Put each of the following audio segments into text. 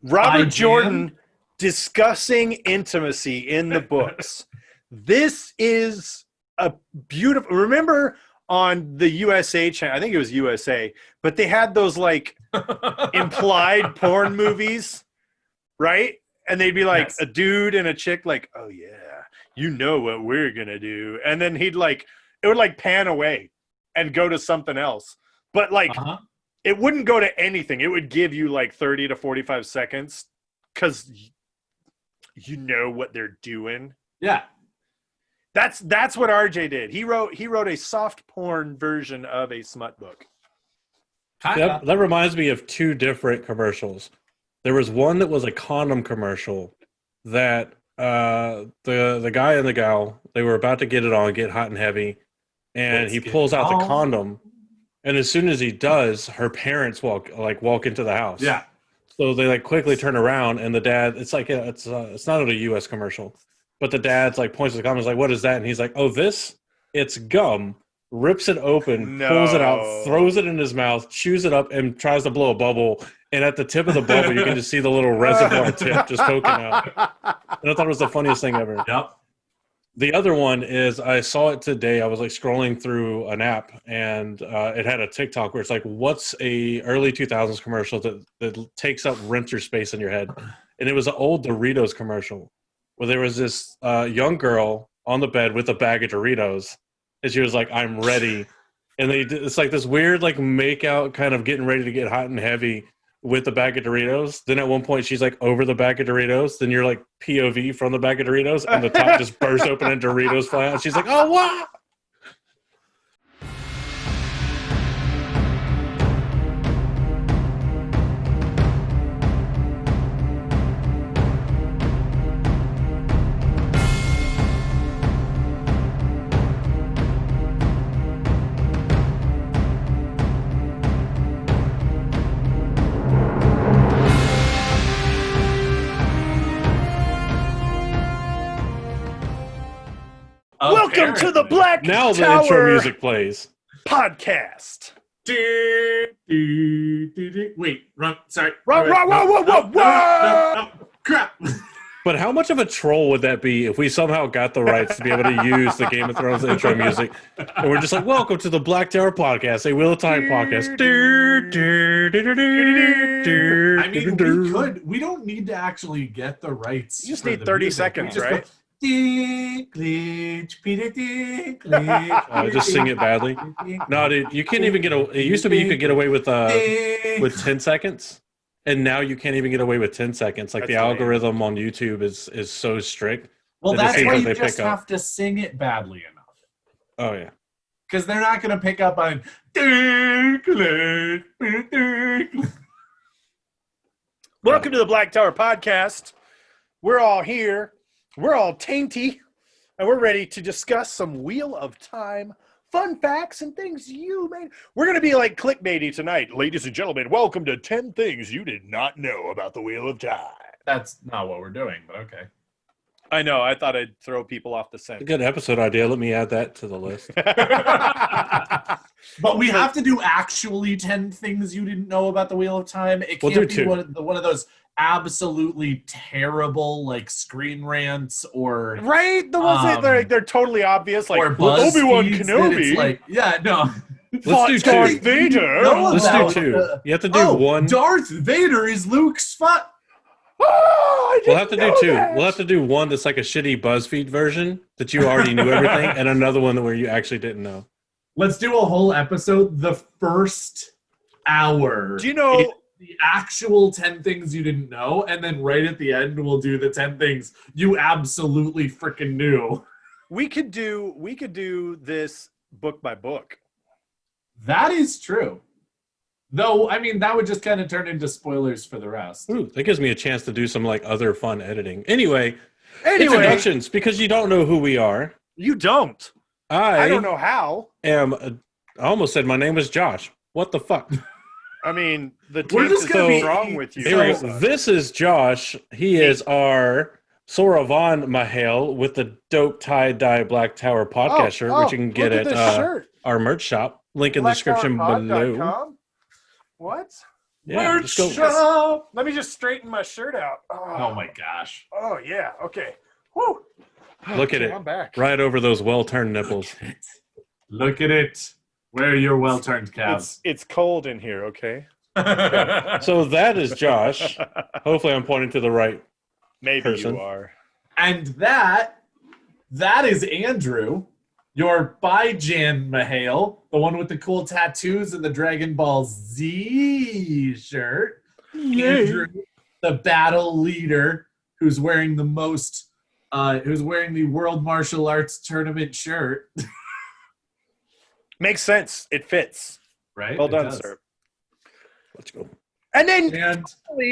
Robert Jordan discussing intimacy in the books. This is a beautiful. Remember on the USA channel, I think it was USA, but they had those like implied porn movies, right? And they'd be like a dude and a chick, like, oh yeah, you know what we're gonna do, and then it would like pan away and go to something else, but like it wouldn't go to anything. It would give you like 30 to 45 seconds because you know what they're doing. Yeah. That's what RJ did. He wrote a soft porn version of a smut book. That reminds me of two different commercials. There was one that was a condom commercial that the guy and the gal, they were about to get it on, get hot and heavy, and he pulls out the condom, and as soon as he does, her parents walk into the house. Yeah. So they like quickly turn around, and the dad, it's not a U.S. commercial, but the dad's like points to the condom, is like, what is that? And he's like, oh, it's gum. Rips it open, pulls it out, throws it in his mouth, chews it up, and tries to blow a bubble. And at the tip of the bubble, you can just see the little reservoir tip just poking out. And I thought it was the funniest thing ever. Yep. The other one is, I saw it today. I was like scrolling through an app, and it had a TikTok where it's like, what's a early 2000s commercial that takes up renter space in your head? And it was an old Doritos commercial where there was this young girl on the bed with a bag of Doritos. And she was like, I'm ready. And it's like this weird like make out kind of getting ready to get hot and heavy with the bag of Doritos. Then at one point she's like over the bag of Doritos. Then you're like POV from the bag of Doritos, and the top just bursts open and Doritos fly out. She's like, oh, wow. Welcome to the Black Now the Tower intro music plays. Podcast. Wait, run. Sorry. Whoa, No, crap. But how much of a troll would that be if we somehow got the rights to be able to use the Game of Thrones intro music, and we're just like, welcome to the Black Tower Podcast, a Wheel of Time podcast. I mean, we could. We don't need to actually get the rights. You just need 30 seconds, right? Just sing it badly. No, dude, you can't even it used to be you could get away with 10 seconds, and now you can't even get away with 10 seconds. Like, the algorithm on YouTube is so strict. Well, that's why you just have to sing it badly enough. Oh yeah, because they're not going to pick up on. Welcome to the Black Tower Podcast. We're all here. We're all tainty, and we're ready to discuss some Wheel of Time fun facts and things you made. We're going to be like clickbaity tonight. Ladies and gentlemen, welcome to 10 things you did not know about the Wheel of Time. That's not what we're doing, but okay. I know. I thought I'd throw people off the scent. a good episode idea. Let me add that to the list. But we have to do actually 10 things you didn't know about the Wheel of Time. It can't be one of those absolutely terrible like screen rants or right, the ones that they're totally obvious, like Obi-Wan Kenobi. Like, yeah, no. Let's do two. Darth Vader. Let's do two. You have to do one. Darth Vader is Luke's fun. We'll have to do two. We'll have to do one that's like a shitty BuzzFeed version that you already knew everything, and another one where you actually didn't know. Let's do a whole episode. The first hour. Do you know the actual 10 things you didn't know, and then right at the end we'll do the 10 things you absolutely freaking knew. We could do this book by book. That is true. Though, I mean, that would just kind of turn into spoilers for the rest. Ooh, that gives me a chance to do some like other fun editing. Anyway, introductions, because you don't know who we are. You don't. I don't know how. I almost said my name was Josh. What the fuck? I mean, the We're tape just is gonna be wrong with you. Here we go. This is Josh. He is our Soravan Mahale with the dope tie-dye Black Tower podcast shirt, which you can get at our merch shop. Link in the description below. What? Yeah, just go. Shop. Let me just straighten my shirt out. Oh my gosh. Oh yeah. Okay. Woo. Look at Okay, it. I'm back. Right over those well-turned nipples. Look at it. Where are your well-turned calves? It's cold in here. Okay. So that is Josh. Hopefully I'm pointing to the right Maybe person. you are. And that is Andrew, your Bijan Mahale, the one with the cool tattoos and the Dragon Ball Z shirt. Yay. Andrew, the battle leader, who's wearing the World Martial Arts Tournament shirt. Makes sense. It fits. Right? Well It done, does. sir. Let's go. And then And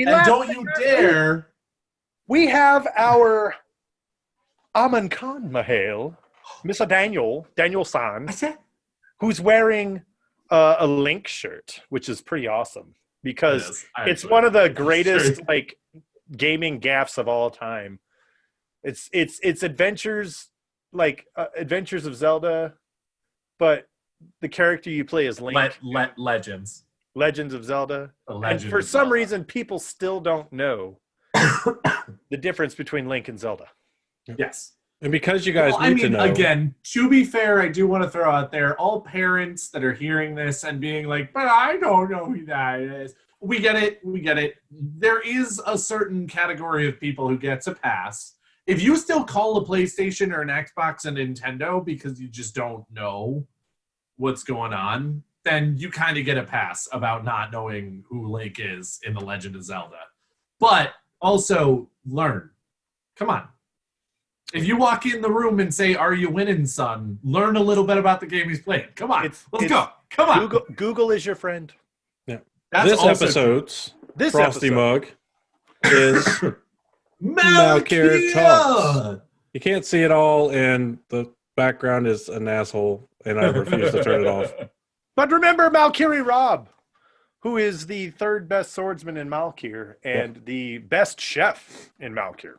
last don't but you not dare. least, we have our Aman Khan Mahale, Mr. Daniel San, who's wearing a Link shirt, which is pretty awesome because it's one of the greatest like gaming gaffes of all time. It's adventures like Adventures of Zelda, but the character you play is Link. Legends. Legends of Zelda. And for some reason, people still don't know the difference between Link and Zelda. Yes. And because you guys need to know. Again, to be fair, I do want to throw out there, all parents that are hearing this and being like, but I don't know who that is. We get it. There is a certain category of people who gets a pass. If you still call a PlayStation or an Xbox a Nintendo because you just don't know what's going on, then you kind of get a pass about not knowing who Link is in The Legend of Zelda. But also learn. Come on. If you walk in the room and say, "Are you winning, son?" Learn a little bit about the game he's playing. Come on. Let's go. Come on. Google is your friend. Yeah. That's this episode's Frosty Mug is Malkir Talks. You can't see it all, and the background is an asshole, and I refuse to turn it off. But remember Malkiri Rob, who is the third best swordsman in Malkir and the best chef in Malkir.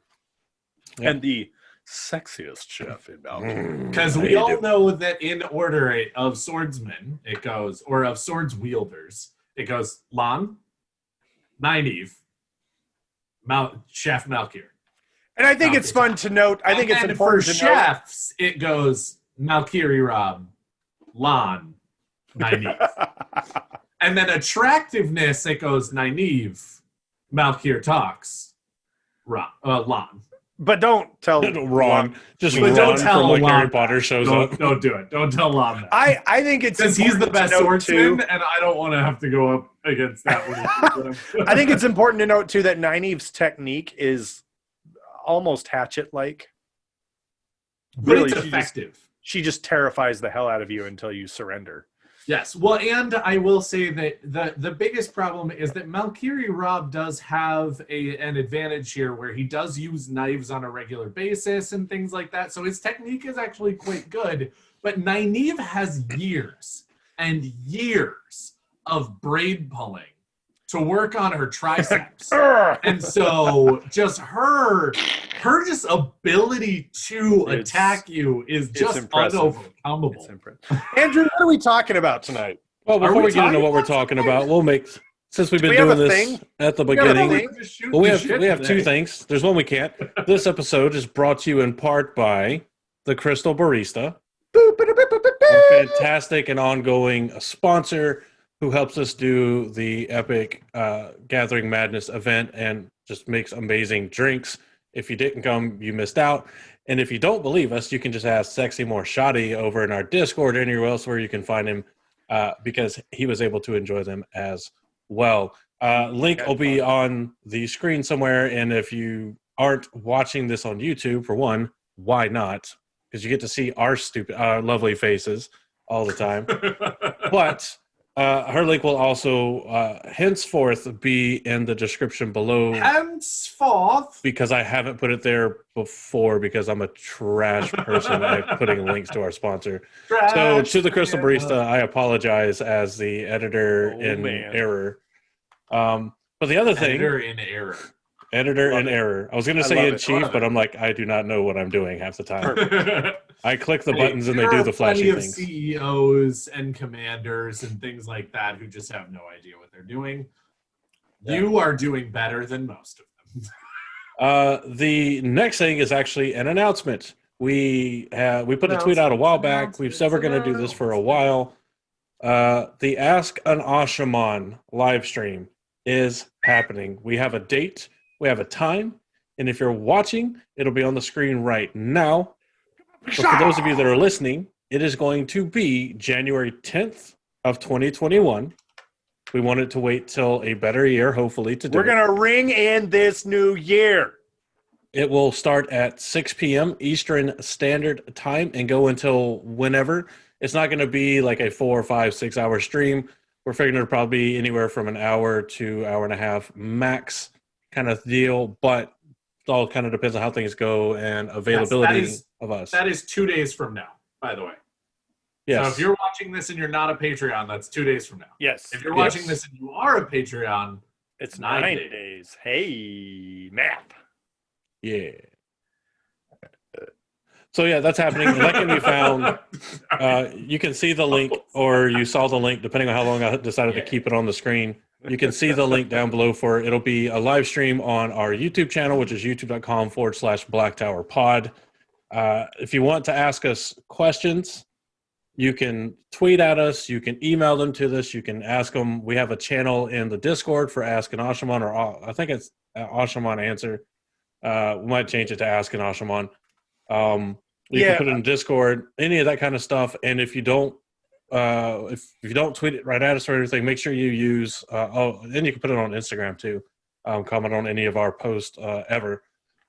And the sexiest chef in Malkir. Because we all know that in order of swordsmen, it goes, or of swords wielders, it goes Lan, Nynaeve, Chef Malkir. And I think it's fun to note. I think it's important for to chefs, it goes Malkiri Rob, Lan, Nynaeve. And then attractiveness, it goes Nynaeve, Malkir Talks, Lan. But don't tell Ron. Ron from like Harry Potter shows up. Don't do it. Don't tell Lon that. I think it's because he's the best swordsman, and I don't want to have to go up against that one. I think it's important to note too that Nynaeve's technique is almost hatchet-like. But really, it's effective. She just terrifies the hell out of you until you surrender. Yes. Well, and I will say that the biggest problem is that Malkiri Rob does have an advantage here where he does use knives on a regular basis and things like that. So his technique is actually quite good. But Nynaeve has years and years of braid pulling to work on her triceps. And so just her just ability to attack you is just unovercomable. Andrew, what are we talking about tonight? Well, before we get into what we're talking about, we'll make, since we've been doing this at the beginning, we have two things. There's one we can't. This episode is brought to you in part by the Crystal Barista, a fantastic and ongoing sponsor who helps us do the epic Gathering Madness event and just makes amazing drinks. If you didn't come, you missed out. And if you don't believe us, you can just ask Sexy More Shoddy over in our Discord or anywhere else where you can find him because he was able to enjoy them as well. Link will be on the screen somewhere. And if you aren't watching this on YouTube, for one, why not? Because you get to see our lovely faces all the time. But her link will also henceforth be in the description below. Henceforth? Because I haven't put it there before because I'm a trash person at putting links to our sponsor. So to the Crystal Barista, I apologize as the editor in error. But the other thing... Editor in error. Editor in error. I was going to say in chief, but I'm like, I do not know what I'm doing half the time. I click the buttons and they do the flashy things. There are plenty of CEOs and commanders and things like that who just have no idea what they're doing. You are doing better than most of them. The next thing is actually an announcement. We put a tweet out a while back. We've said we're going to do this for a while. The Ask an Ashaman live stream is happening. We have a date, we have a time, and if you're watching, it'll be on the screen right now. But for those of you that are listening, it is going to be January 10th of 2021. We wanted to wait till a better year, hopefully, to do We're going to ring in this new year. It will start at 6 p.m. Eastern Standard Time and go until whenever. It's not going to be like a 4 or 5, 6 hour stream. We're figuring it'll probably be anywhere from an hour to hour and a half max kind of deal, but it all kind of depends on how things go and availability of us. That is 2 days from now, by the way. Yes. So if you're watching this and you're not a Patreon, that's 2 days from now. Yes. If you're watching this and you are a Patreon, it's 9 days. Hey, map. Yeah. So yeah, that's happening. That can be found. You can see the link, or you saw the link, depending on how long I decided to keep it on the screen. You can see the link down below for it. It'll be a live stream on our YouTube channel, which is youtube.com/BlackTowerPod. If you want to ask us questions, you can tweet at us. You can email them to us. You can ask them. We have a channel in the Discord for Ask an Ashaman, or I think it's Ashaman Answer. We might change it to Ask an Ashaman. You can put it in Discord, any of that kind of stuff. And if you don't, if you don't tweet it right at us or anything, make sure you use. Then you can put it on Instagram too. Comment on any of our posts ever,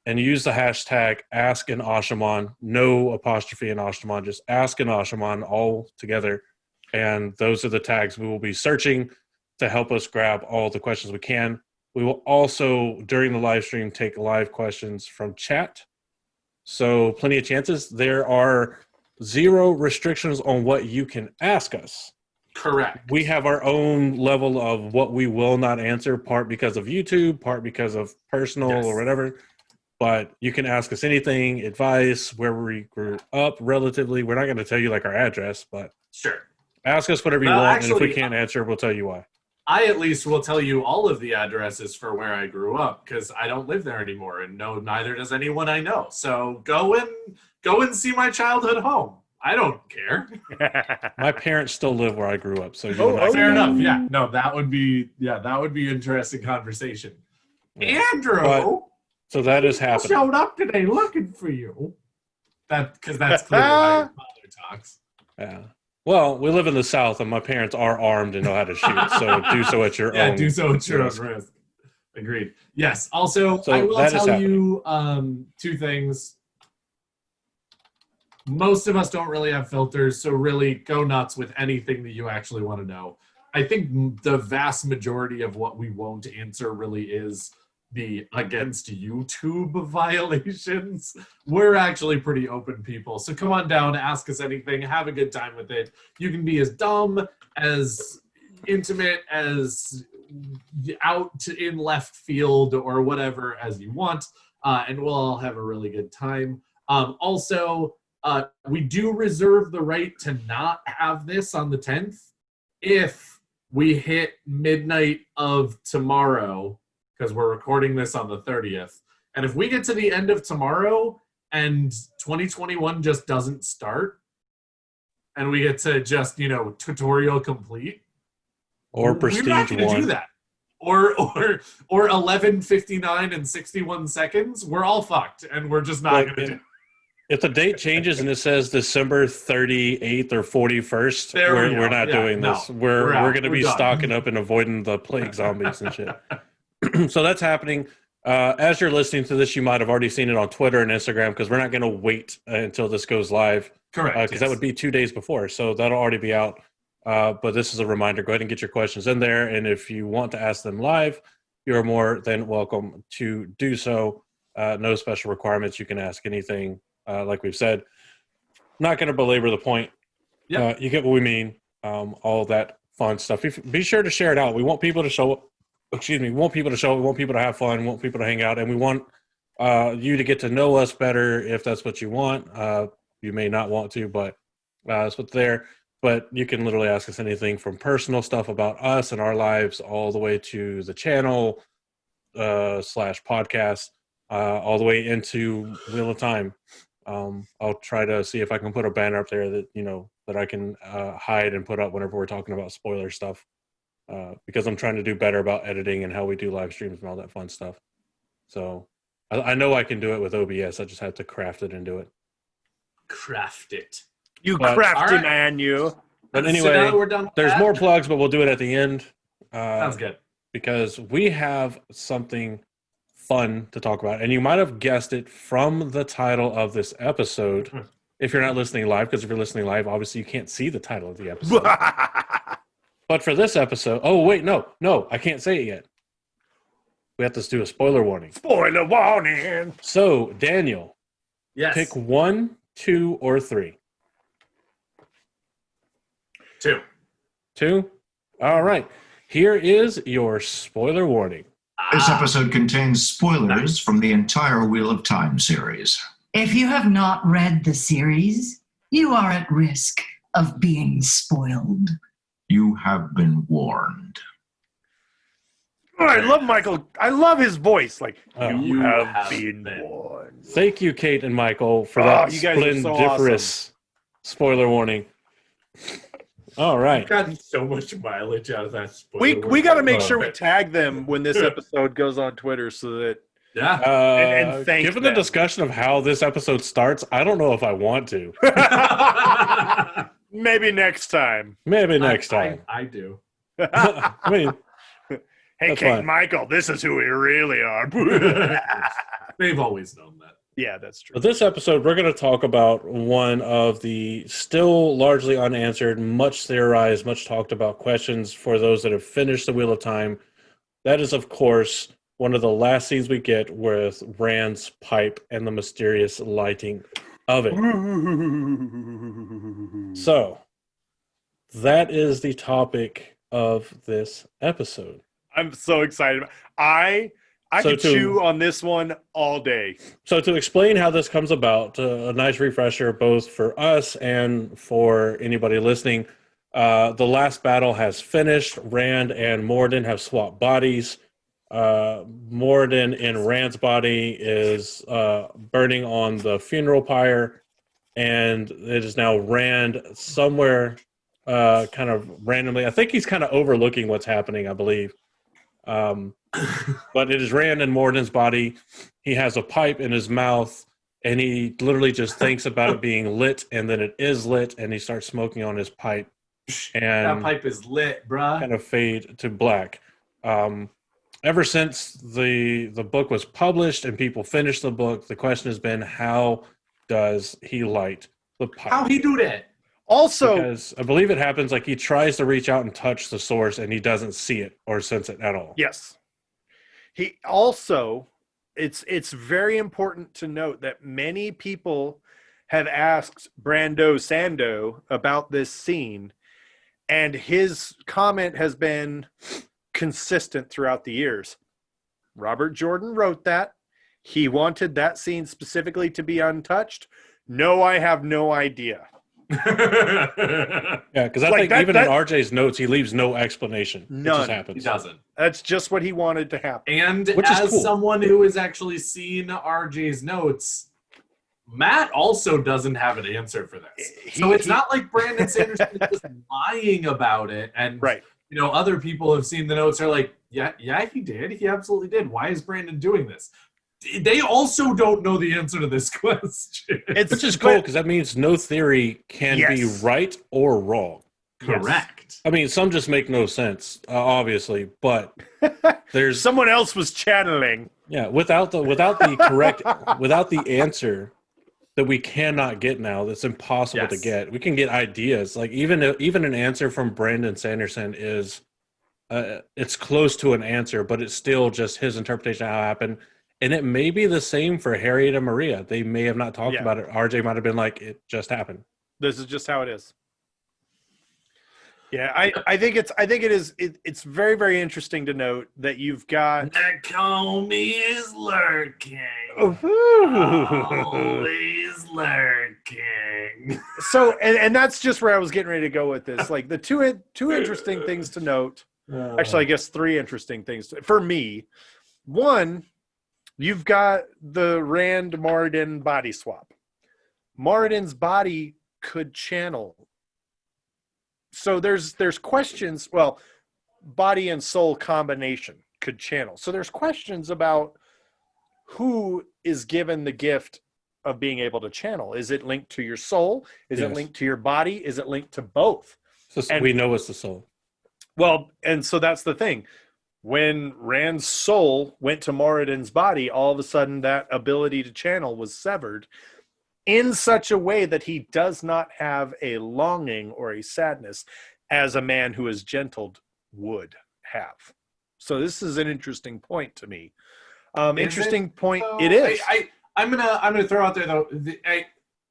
and use the hashtag Ask an Ashaman. No apostrophe in Ashaman, just Ask an Ashaman all together. And those are the tags we will be searching to help us grab all the questions we can. We will also, during the live stream, take live questions from chat. So plenty of chances. There are 0 restrictions on what you can ask us. Correct. We have our own level of what we will not answer, part because of YouTube, part because of personal or whatever. But you can ask us anything, advice, where we grew up relatively. We're not going to tell you like our address, but sure. Ask us whatever you want. Actually, and if we can't answer, we'll tell you why. I at least will tell you all of the addresses for where I grew up, because I don't live there anymore, and neither does anyone I know. So go and see my childhood home. I don't care. My parents still live where I grew up, so fair enough. Yeah, no, that would be interesting conversation. Yeah. Andrew, so that is happening. Showed up today looking for you. Because that's clearly how your father talks. Yeah. Well, we live in the South, and my parents are armed and know how to shoot. So do so at your own. Yeah, do so at your own risk. Agreed. Yes. Also, I will tell you 2 things. Most of us don't really have filters, so really go nuts with anything that you actually want to know. I think the vast majority of what we won't answer really is the against YouTube violations. We're actually pretty open people. So come on down, ask us anything, have a good time with it. You can be as dumb, as intimate, as out in left field or whatever as you want, and we'll all have a really good time. Also, we do reserve the right to not have this on the 10th if we hit midnight of tomorrow, because we're recording this on the 30th. And if we get to the end of tomorrow and 2021 just doesn't start, and we get to just, tutorial complete, or prestige we're not going to do that. Or 11:59 and 61 seconds, we're all fucked, and we're just not going to do it. If the date changes and it says December 38th or 41st, we're not doing this. We're going to be stocking up and avoiding the plague zombies and shit. So that's happening. As you're listening to this, you might have already seen it on Twitter and Instagram, because we're not going to wait until this goes live. Correct. Because that would be 2 days before. So that'll already be out. But this is a reminder. Go ahead and get your questions in there. And if you want to ask them live, you're more than welcome to do so. No special requirements. You can ask anything, like we've said. Not going to belabor the point. You get what we mean. All that fun stuff. Be sure to share it out. We want people to show up. We want people to show. We want people to have fun. We want people to hang out, and we want you to get to know us better if that's what you want. You may not want to, but that's what's there. But you can literally ask us anything from personal stuff about us and our lives all the way to the channel / podcast, all the way into Wheel of Time. I'll try to see if I can put a banner up there that, that I can hide and put up whenever we're talking about spoiler stuff. Because I'm trying to do better about editing and how we do live streams and all that fun stuff. So I know I can do it with OBS. I just have to craft it and do it. Craft it. You crafty man, you. But anyway, so now that we're done with there's that, more plugs, but we'll do it at the end. sounds good. Because we have something fun to talk about. And you might have guessed it from the title of this episode. If you're not listening live, because if you're listening live, obviously you can't see the title of the episode. But for this episode, oh, wait, no, I can't say it yet. We have to do a spoiler warning. Spoiler warning. So, Daniel, Yes. pick 1, 2, or 3. 2. 2? All right. Here is your spoiler warning. This episode contains spoilers from the entire Wheel of Time series. If you have not read the series, you are at risk of being spoiled. You have been warned. Oh, I love Michael. I love his voice. Like, You have been been warned. Thank you, Kate and Michael, for that you guys are so splendiferous spoiler warning. All right. I've gotten so much mileage out of that spoiler. We got to make warning. sure we tag them when this episode goes on Twitter so that Yeah. and thank given them. the discussion of how this episode starts, I don't know if I want to. Maybe next time. Maybe next time. I do. I mean, Hey, That's Kate fine. and Michael, this is who we really are. They've always known that. Yeah, that's true. but this episode, we're going to talk about one of the still largely unanswered, much theorized, much talked about questions for those that have finished the Wheel of Time. That is, of course, one of the last scenes we get with Rand's pipe and the mysterious lighting of it. So, that is the topic of this episode. I'm so excited. I So could chew on this one all day. So to explain how this comes about, a nice refresher both for us and for anybody listening, the last battle has finished. Rand and Morden have swapped bodies. Morden in Rand's body is burning on the funeral pyre, and it is now Rand somewhere kind of randomly. I think he's kind of overlooking what's happening, I believe. But it is Rand in Morden's body. He has a pipe in his mouth, and he literally just thinks about it being lit, and then it is lit, and he starts smoking on his pipe, That and pipe is lit, bruh. kind of fade to black. Ever since the book was published and people finished the book, the question has been, how does he light the pipe? How he do that? Also, Because I believe it happens like he tries to reach out and touch the source, and he doesn't see it or sense it at all. yes. He also, it's very important to note that many people have asked Brando Sando about this scene, and his comment has been consistent throughout the years. Robert Jordan wrote that. He wanted that scene specifically to be untouched. No, I have no idea. Yeah, because I Like think that- even in RJ's notes, he leaves no explanation. It None. just He happens. doesn't. That's just what he wanted to happen. And Which is as cool. someone who has actually seen RJ's notes, Matt also doesn't have an answer for this. So it's not like Brandon Sanderson is just lying about it. And Right. other people have seen the notes are like, yeah, he did. He absolutely did. Why is Brandon doing this? They also don't know the answer to this question. Which is cool because that means no theory can Yes. be right or wrong. Correct. I mean, some just make no sense, obviously, but there's Someone else was channeling. without the correct without the answer that we cannot get now. That's impossible to Yes. get. We can get ideas, like even an answer from Brandon Sanderson is it's close to an answer, but it's still just his interpretation of how it happened. And it may be the same for Harriet and Maria. They may have not talked Yeah. about it. RJ might have been like, it just happened. This is just how it is. Yeah, I think it's very, very interesting to note that you've got That Comey is lurking. oh, Always lurking. so and that's just where I was getting ready to go with this. Like the two interesting things to note. Actually, I guess three interesting things for me. One, you've got the Rand Martin body swap. Martin's body could channel. So there's questions. Well, body and soul combination could channel. So there's questions about who is given the gift of being able to channel. Is it linked to your soul? Is it linked to your body? Is it linked to both? So we know it's the soul. Well, and so that's the thing. When Rand's soul went to Moradin's body, all of a sudden that ability to channel was severed in such a way that he does not have a longing or a sadness as a man who is gentled would have. So this is an interesting point to me. Interesting point. So, it is. I'm gonna throw out there though.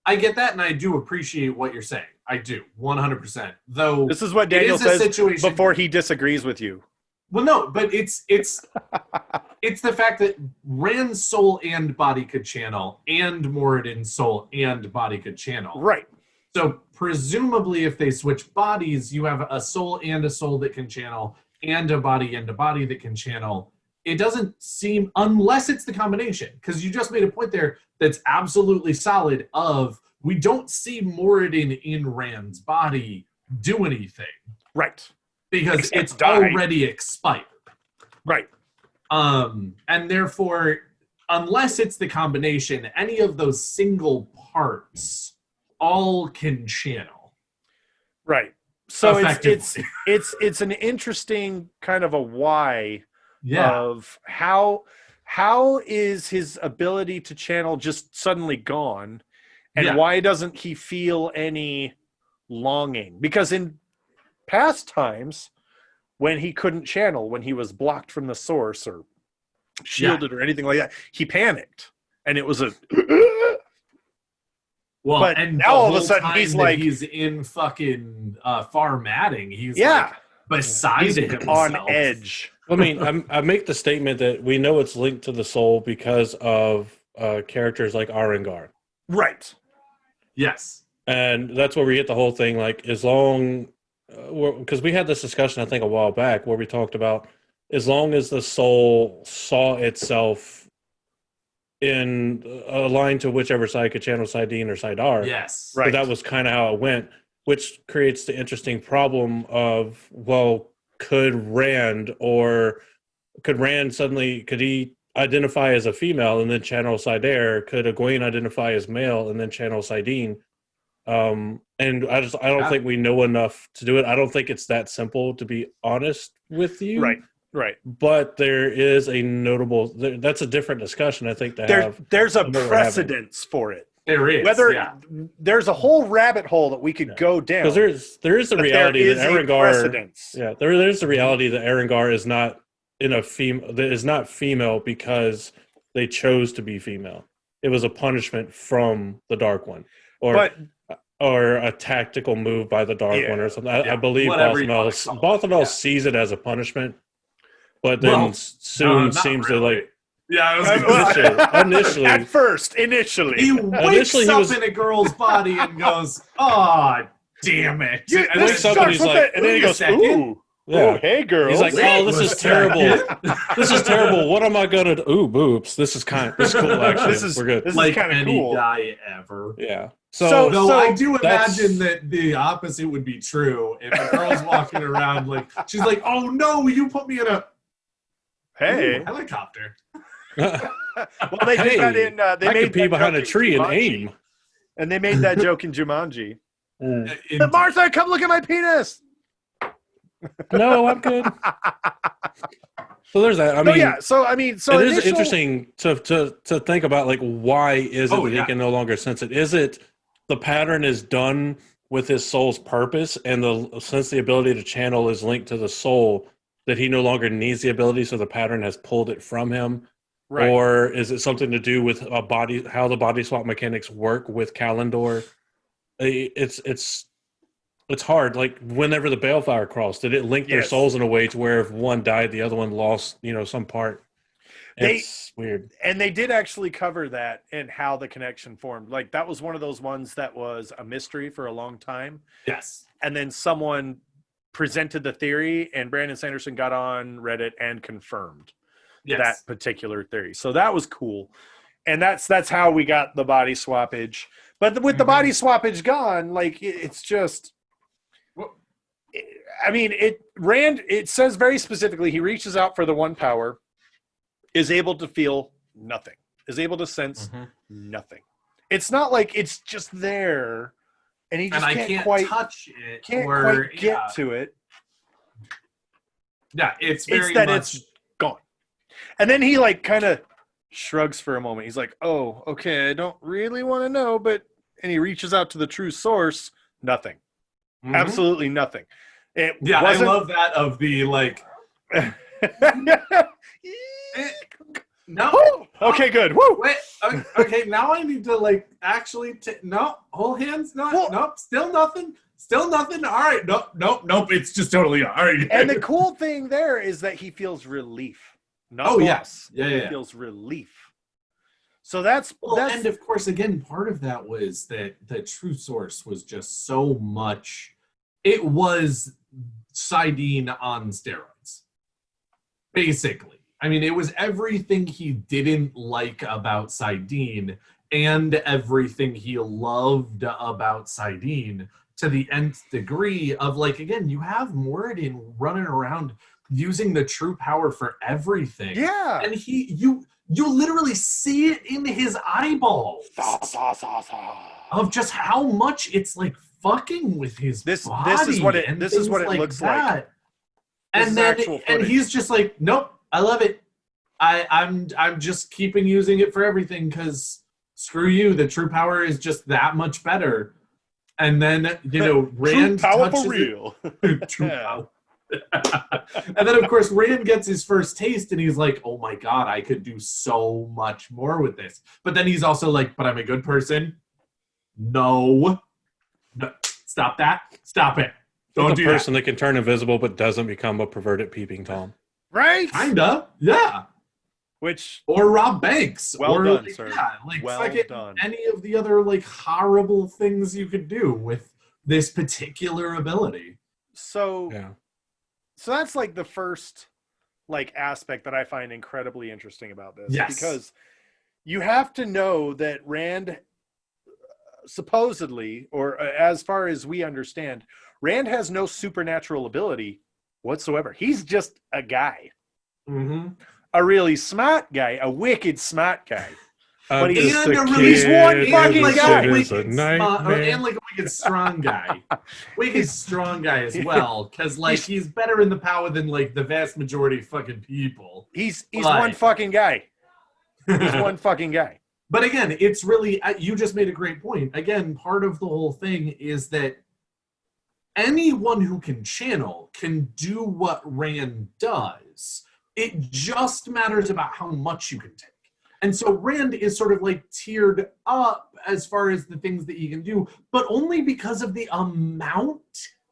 I get that, and I do appreciate what you're saying. I do 100%. Though this is what Daniel says situation before he disagrees with you. Well, no, but it's it's the fact that Rand's soul and body could channel, and Moradin's soul and body could channel. Right. So presumably, if they switch bodies, you have a soul that can channel, and a body that can channel. It doesn't seem, unless it's the combination, because you just made a point there that's absolutely solid. Of we don't see Moradin in Rand's body do anything. Right. Because Except it's die. already expired. Right. And therefore, unless it's the combination, any of those single parts all can channel. Right. So Effectively. it's an interesting kind of a why Yeah. of how is his ability to channel just suddenly gone, and why doesn't he feel any longing? Because in past times when he couldn't channel, when he was blocked from the source or shielded or anything like that, he panicked, and it was a well, but and now all of a sudden he's like he's in fucking formatting. He's yeah, like beside he's himself. on edge. I mean, I make the statement that we know it's linked to the soul because of characters like Arengar. Right. Yes. And that's where we get the whole thing, like, as long... because we had this discussion, I think, a while back, where we talked about as long as the soul saw itself in aligned to whichever side could channel Sidene or Sidar. Yes. Right. So that was kind of how it went, which creates the interesting problem of, well, could Rand suddenly, could he identify as a female and then channel Sidair? Could Egwene identify as male and then channel Sidene? And I don't think we know enough to do it. I don't think it's that simple, to be honest with you. Right. But there is a notable. That's a different discussion, I think. There's a precedence for it. There is. There's a whole rabbit hole that we could go down. Because there is the reality that Arengar. Yeah, there's the reality that Arengar is not female because they chose to be female. It was a punishment from the Dark One, or a tactical move by the Dark One or something. I believe Bothmel sees it as a punishment, but then soon seems to like. Yeah, I was initially. Initially. He wakes up in a girl's body and goes, "Oh, damn it!" And wakes up and he's like, and then he goes, "Ooh, oh, hey, girl." He's like, "Oh, this is terrible. This is terrible. What am I gonna do? Ooh, boobs. This is cool. Actually, we're good. This like is kind of any cool. guy ever. Yeah. So I do imagine that the opposite would be true. If a girl's walking around like she's like, "Oh no, you put me in a helicopter." Well, they did that in. They made pee behind a tree and aim. And they made that joke in Jumanji. Martha, come look at my penis. No, I'm good. So there's that. I mean, it is interesting to think about, like, why is it that he can no longer sense it? Is it the pattern is done with his soul's purpose, and since the ability to channel is linked to the soul, that he no longer needs the ability, so the pattern has pulled it from him? Right. Or is it something to do with how the body swap mechanics work with Kalendor? It's It's hard. Like whenever the Balefire crossed, did it link their Yes. souls in a way to where if one died, the other one lost, some part? It's weird. And they did actually cover that and how the connection formed. Like that was one of those ones that was a mystery for a long time. Yes. And then someone presented the theory, and Brandon Sanderson got on Reddit and confirmed that particular theory. So that was cool. And that's how we got the body swappage. But with the body swappage gone, like it's just, I mean, it says very specifically, he reaches out for the one power, is able to feel nothing, is able to sense nothing. It's not like it's just there, and he just can't quite touch it, quite get to it. Yeah, it's very that much it's gone. And then he like kind of shrugs for a moment. He's like, "Oh, okay, I don't really want to know," and he reaches out to the true source. Nothing, absolutely nothing. I love that of the like. No. Okay, good. Woo. Wait. Okay, now I need to like actually. No, hold hands. Nope. Still nothing. Still nothing. All right. Nope. It's just totally all right. And the cool thing there is that he feels relief. Yes. Yeah. He feels relief. So that's and of course, again, part of that was that the true source was just so much. It was Sidene on steroids, basically. I mean, it was everything he didn't like about Sidene and everything he loved about Sidene to the nth degree of, like, again, you have Moradin running around using the true power for everything. Yeah. And you literally see it in his eyeballs of just how much it's, like, fucking with his body. This is what it looks like. And he's just like, nope. I love it. I'm just keeping using it for everything because screw you. The true power is just that much better. And then Rand true power touches for real. True power. And then of course Rand gets his first taste and he's like, oh my god, I could do so much more with this. But then he's also like, but I'm a good person. No. Stop that. Stop it. Don't do that. The person that can turn invisible but doesn't become a perverted peeping Tom. Right? Kinda, yeah. Or Rob Banks. Done, sir. Yeah, like well done. Any of the other like horrible things you could do with this particular ability. So that's like the first like aspect that I find incredibly interesting about this. Yes. Because you have to know that Rand supposedly, or as far as we understand, Rand has no supernatural ability whatsoever. He's just a guy. A really smart guy, a wicked smart guy. But he's one fucking guy. And like a wicked strong guy. Wicked strong guy as well. Because like he's better in the power than like the vast majority of fucking people. He's one fucking guy. He's one fucking guy. But again, it's really, you just made a great point. Again, part of the whole thing is that anyone who can channel can do what Rand does. It just matters about how much you can take. And so Rand is sort of like tiered up as far as the things that he can do, but only because of the amount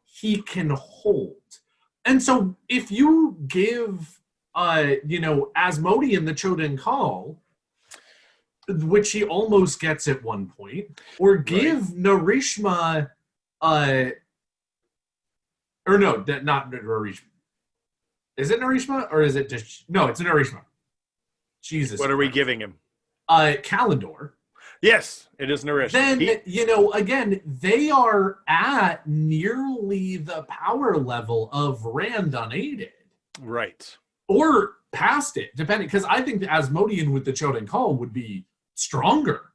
he can hold. And so if you give, Asmodean the Choden Call, which he almost gets at one point, or give Narishma, not Narishma. Is it Narishma or is it just... No, it's Narishma. Jesus. What are we giving him? Kalendor. Yes, it is Narishma. Then, again, they are at nearly the power level of Rand unaided. Right. Or past it, depending. Because I think the Asmodean with the Choden Call would be stronger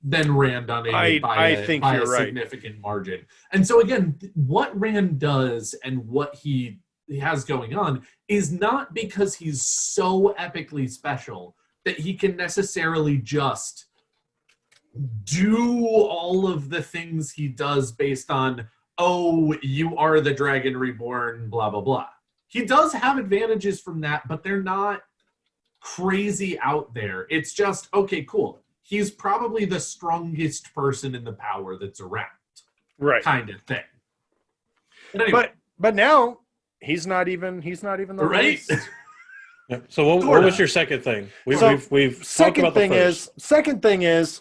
than Rand unaided by a significant margin. And so, again, what Rand does and what he has going on is not because he's so epically special that he can necessarily just do all of the things he does based on, oh, you are the Dragon Reborn, blah, blah, blah. He does have advantages from that, but they're not crazy out there. It's just, okay, cool. He's probably the strongest person in the power that's around. Right. Kind of thing. But anyway, but now he's not even the right. least. Yeah. So what was your second thing? We've talked about the first. Second thing is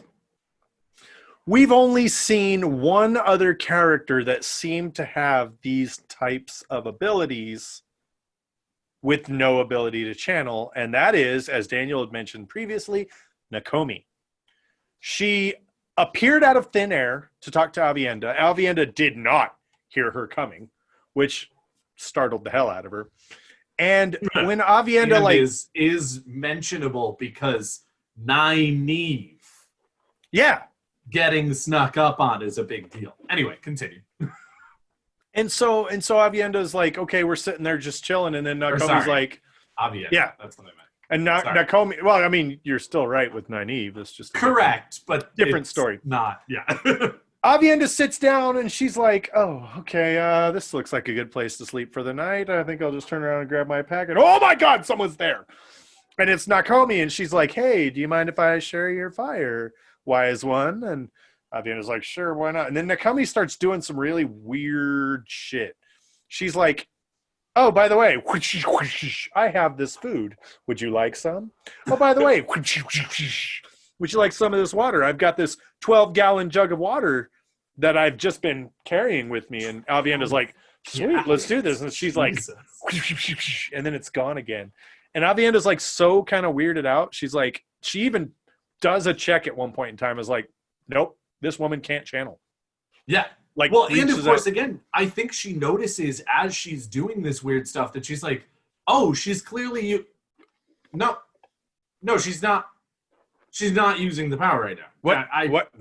we've only seen one other character that seemed to have these types of abilities with no ability to channel, and that is, as Daniel had mentioned previously, Nakomi. She appeared out of thin air to talk to Avienda. Avienda did not hear her coming, which startled the hell out of her. And when Avienda is mentionable because Nynaeve getting snuck up on is a big deal. Anyway, continue. And so Avienda's like, okay, we're sitting there just chilling, and then Nakomi's like, Avienda. Yeah, that's what I meant. And Nakomi, well, I mean, you're still right with Nynaeve. It's just correct, but different story. Not, yeah. Avienda sits down and she's like, oh, okay, this looks like a good place to sleep for the night. I think I'll just turn around and grab my packet. Oh my God, someone's there. And it's Nakomi, and she's like, hey, do you mind if I share your fire, wise one? And Avienda's like, sure, why not? And then Nakomi starts doing some really weird shit. She's like, oh, by the way, I have this food. Would you like some? Oh, by the way, would you like some of this water? I've got this 12-gallon jug of water that I've just been carrying with me. And Avienda's like, sweet, let's do this. And she's like, and then it's gone again. And Avienda's like so kind of weirded out. She's like, she even does a check at one point in time. Is like, nope, this woman can't channel. Yeah. Like, well, and of course, again, I think she notices as she's doing this weird stuff that she's like, oh, she's clearly no, she's not. She's not using the power right now.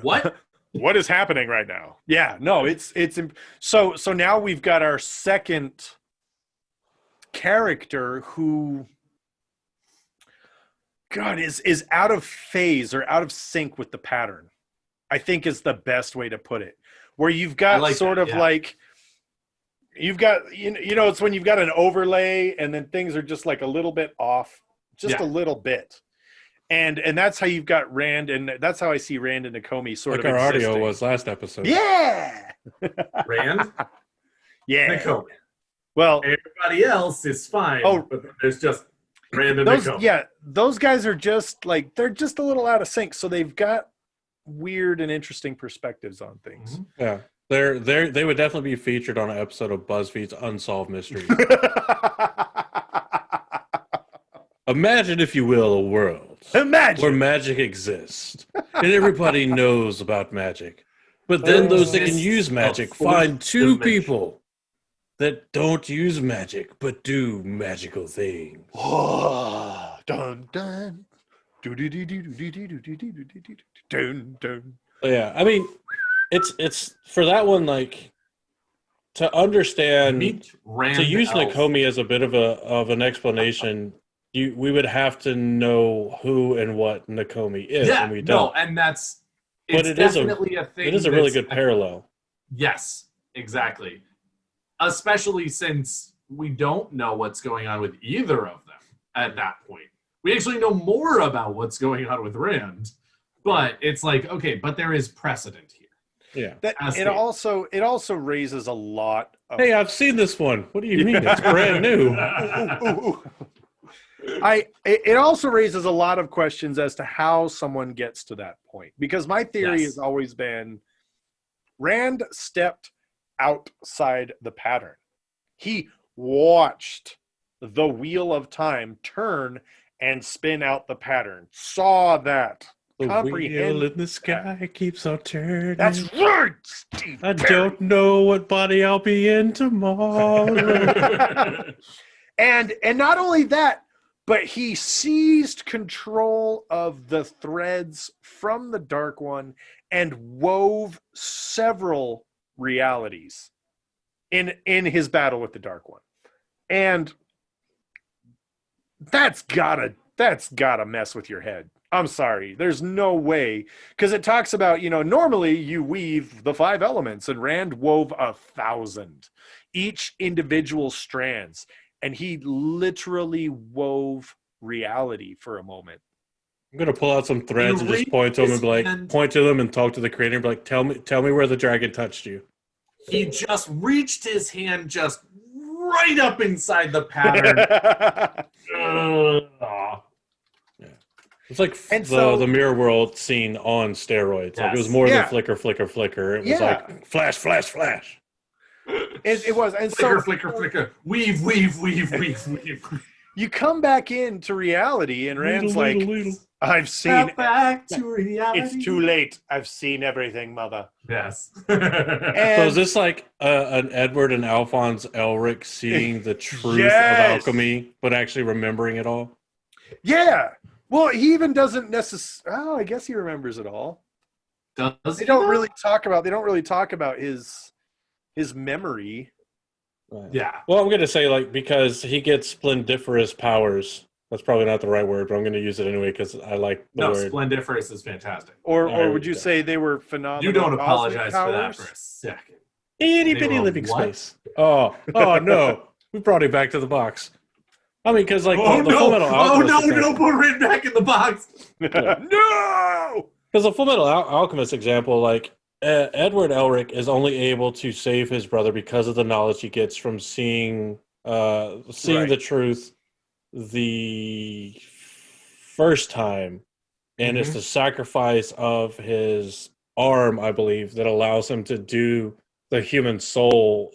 What? What is happening right now? Yeah, no, it's so now we've got our second character who, God, is out of phase or out of sync with the pattern, I think is the best way to put it. Where you've got like you've got you know it's when you've got an overlay and then things are just like a little bit off, just a little bit. And that's how you've got Rand, and that's how I see Rand and Nakomi sort like of our existing. audio was last episode. Yeah. Rand? Yeah. Nakomi. Well, everybody else is fine. Oh, but there's just Rand and Nakomi. Yeah, those guys are just like, they're just a little out of sync, so they've got weird and interesting perspectives on things. Yeah. They would definitely be featured on an episode of BuzzFeed's Unsolved Mysteries. Imagine, if you will, a world where magic exists and everybody knows about magic. But then those that can use magic find two people that don't use magic but do magical things. Dun, dun. Yeah, I mean, it's for that one, like, to understand, to use Nakomi as a bit of an explanation. We would have to know who and what Nakomi is, and we don't. No, and that's definitely a thing. It is a really good parallel. Yes, exactly. Especially since we don't know what's going on with either of them at that point. We actually know more about what's going on with Rand, but it's like, okay, but there is precedent here. Yeah. It also raises a lot of... Hey, I've seen this one. What do you mean? It's brand new. It also raises a lot of questions as to how someone gets to that point, because my theory has always been Rand stepped outside the pattern. He watched the wheel of time turn and spin out the pattern, saw that, the wheel in the sky keeps on turning. That's right, Steve I don't know what body I'll be in tomorrow. and not only that, but he seized control of the threads from the Dark One and wove several realities in his battle with the Dark One. And that's gotta mess with your head. I'm sorry. There's no way. Because it talks about, normally you weave the 5 elements, and Rand wove 1,000, each individual strands. And he literally wove reality for a moment. I'm gonna pull out some threads and just point to them and talk to the creator and be like, tell me where the dragon touched you. He just reached his hand just right up inside the pattern. Ugh. It's like And so- the mirror world scene on steroids. Like it was Yes. more Yeah. than flicker, flicker, flicker. It was Yeah. like flash, flash, flash. It was. And Flicker, so flicker, flicker. Weave, weave, weave, weave, weave. you come back into reality, and Rand's like, Ladle. I've seen. Step back to reality. It's too late. I've seen everything, mother. Yes. So And is this like an Edward and Alphonse Elric seeing the truth Yes. of alchemy, but actually remembering it all? yeah, well, he even doesn't necessarily. Oh, I guess he remembers it all. Does They he don't though? really talk about. They don't really talk about his memory. Right. Yeah. Well, I'm going to say like because he gets splendiferous powers. That's probably not the right word, but I'm going to use it anyway because I like the No, word. splendiferous is fantastic. Or There would we you go. say they were phenomenal? You don't cosmic apologize for that powers? for a second. Itty They bitty were living what? space. Oh no, we brought it back to the box. I mean, because like Oh the Full no! Metal Oh Alchemist no! example- No, put it back in the box. No. Because the Full Metal Alchemist example, like Edward Elric is only able to save his brother because of the knowledge he gets from seeing Right. the truth the first time, and it's Mhm. the sacrifice of his arm, I believe, that allows him to do the human soul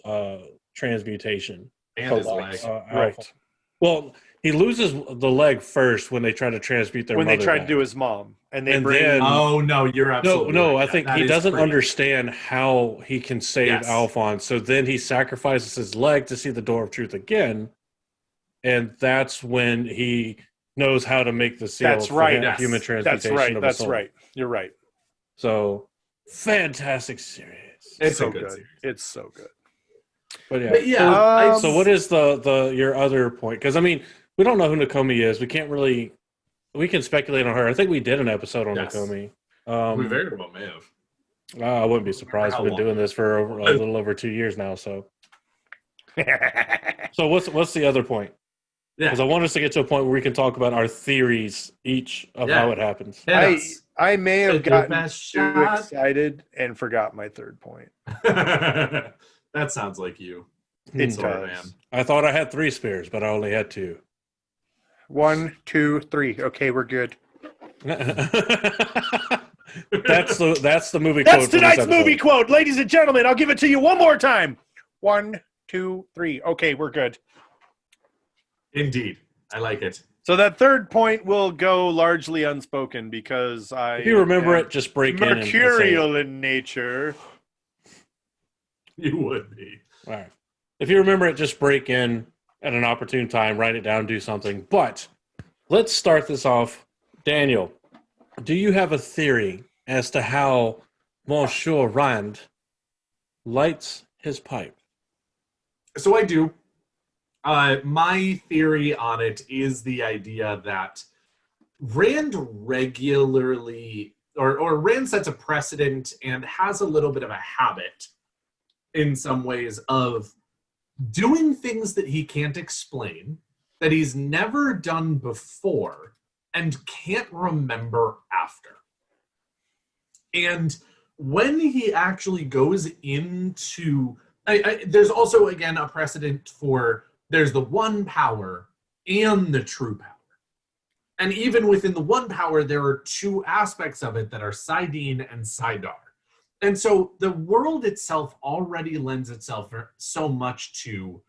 transmutation. And his leg. Right. Well, he loses the leg first when they try to transmute their When they mother tried back. to do his mom, and they And bring. then- Oh no, you're absolutely No, right. I think That he is doesn't pretty- understand how he can save Yes. Alphonse. So then he sacrifices his leg to see the door of truth again, and that's when he knows how to make the seal. That's for right. human Yes. transmutation. That's right. of a That's soul. right. You're right. So fantastic series. It's so a good good. series. It's so good. But yeah. But yeah, So what is the your other point? Because I mean, we don't know who Nakomi is. We can't really. We can speculate on her. I think we did an episode on Yes. Nakomi. we very well may have. I wouldn't be surprised. How We've been long? doing this for a little over 2 years now. So what's the other point? Yeah. Because I want us to get to a point where we can talk about our theories each of Yeah. how it happens. Hit us. I may have Take the gotten best too shot. excited and forgot my third point. That sounds like you. It Sort of, does. man. I thought I had 3 spears, but I only had 2. 1, 2, 3. Okay, we're good. That's the movie quote. That's for this tonight's episode. movie quote, ladies and gentlemen. I'll give it to you one more time. 1, 2, 3. Okay, we're good. Indeed. I like it. So that third point will go largely unspoken because If you remember it, just break in and say it. mercurial in nature. You would be. All right. If you remember it, just break in at an opportune time, write it down, do something. But let's start this off. Daniel, do you have a theory as to how Monsieur Rand lights his pipe? So I do. My theory on it is the idea that Rand regularly, or Rand sets a precedent and has a little bit of a habit in some ways of doing things that he can't explain, that he's never done before, and can't remember after. And when he actually goes into... there's also, again, a precedent for there's the one power and the true power. And even within the one power, there are 2 aspects of it that are Sidene and Sidar. And so the world itself already lends itself so much to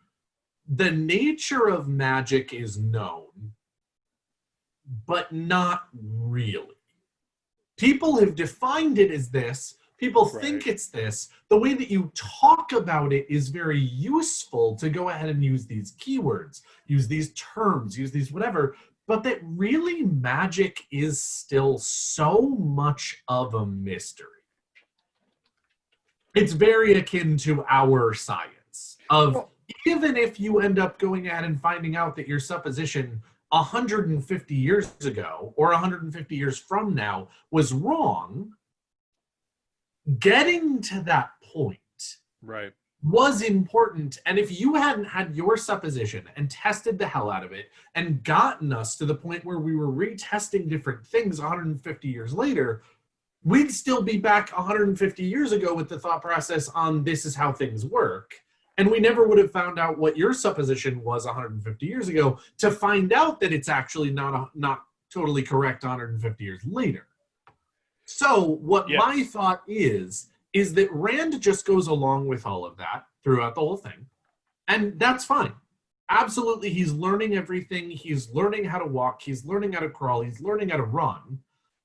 the nature of magic is known, but not really. People have defined it as this. People think it's this. The way that you talk about it is very useful to go ahead and use these keywords, use these terms, use these whatever, but that really magic is still so much of a mystery. It's very akin to our science of even if you end up going ahead and finding out that your supposition 150 years ago or 150 years from now was wrong, getting to that point Right. was important. And if you hadn't had your supposition and tested the hell out of it and gotten us to the point where we were retesting different things 150 years later, we'd still be back 150 years ago with the thought process on this is how things work. And we never would have found out what your supposition was 150 years ago to find out that it's actually not totally correct 150 years later. So what my thought is that Rand just goes along with all of that throughout the whole thing. And that's fine. Absolutely, he's learning everything. He's learning how to walk. He's learning how to crawl. He's learning how to run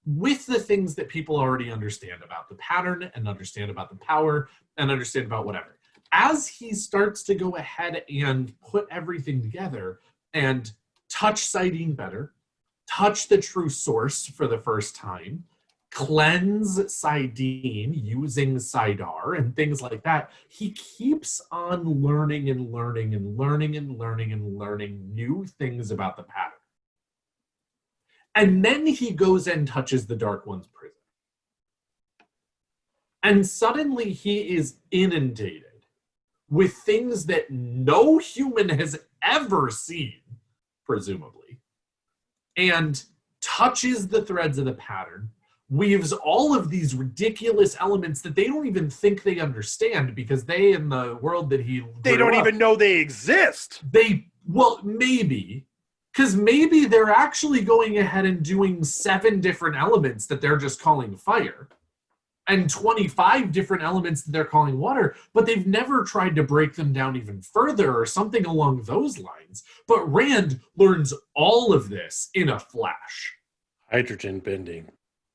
with the things that people already understand about the pattern and understand about the power and understand about whatever. As he starts to go ahead and put everything together and touch Sidene better, touch the true source for the first time, cleanse Sidene using Sidar and things like that, he keeps on learning and learning and learning and learning and learning new things about the pattern. And then he goes and touches the Dark One's prison. And suddenly he is inundated with things that no human has ever seen, presumably, and touches the threads of the pattern, weaves all of these ridiculous elements that they don't even think they understand because they, in the world that he they don't even know they exist. Well, maybe, because maybe they're actually going ahead and doing 7 different elements that they're just calling fire and 25 different elements that they're calling water, but they've never tried to break them down even further or something along those lines. But Rand learns all of this in a flash. Hydrogen bending.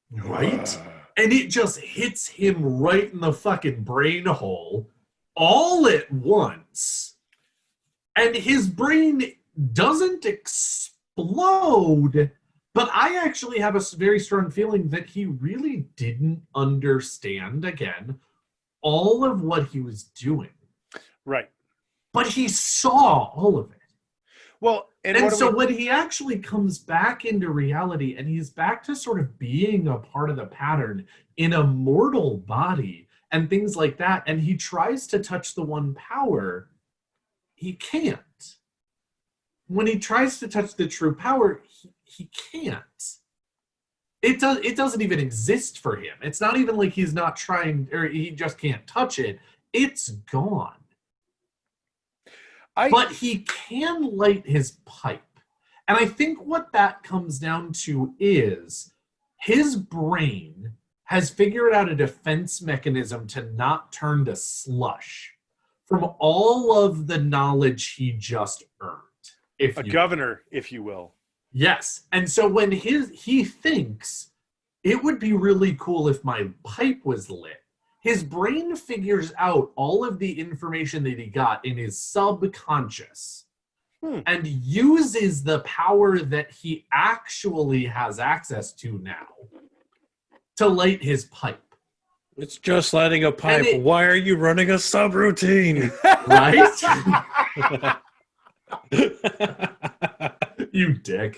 Right? And it just hits him right in the fucking brain hole all at once. And his brain doesn't explode, but I actually have a very strong feeling that he really didn't understand, again, all of what he was doing. Right. But he saw all of it. Well, and so when he actually comes back into reality and he's back to sort of being a part of the pattern in a mortal body and things like that, and he tries to touch the one power, he can't. When he tries to touch the true power, he can't. It doesn't even exist for him. It's not even like he's not trying, or he just can't touch it. It's gone. But he can light his pipe. And I think what that comes down to is his brain has figured out a defense mechanism to not turn to slush from all of the knowledge he just earned. Governor, if you will. Yes. And so when he thinks it would be really cool if my pipe was lit, his brain figures out all of the information that he got in his subconscious and uses the power that he actually has access to now to light his pipe. It's just lighting a pipe. Why are you running a subroutine? Right? You dick.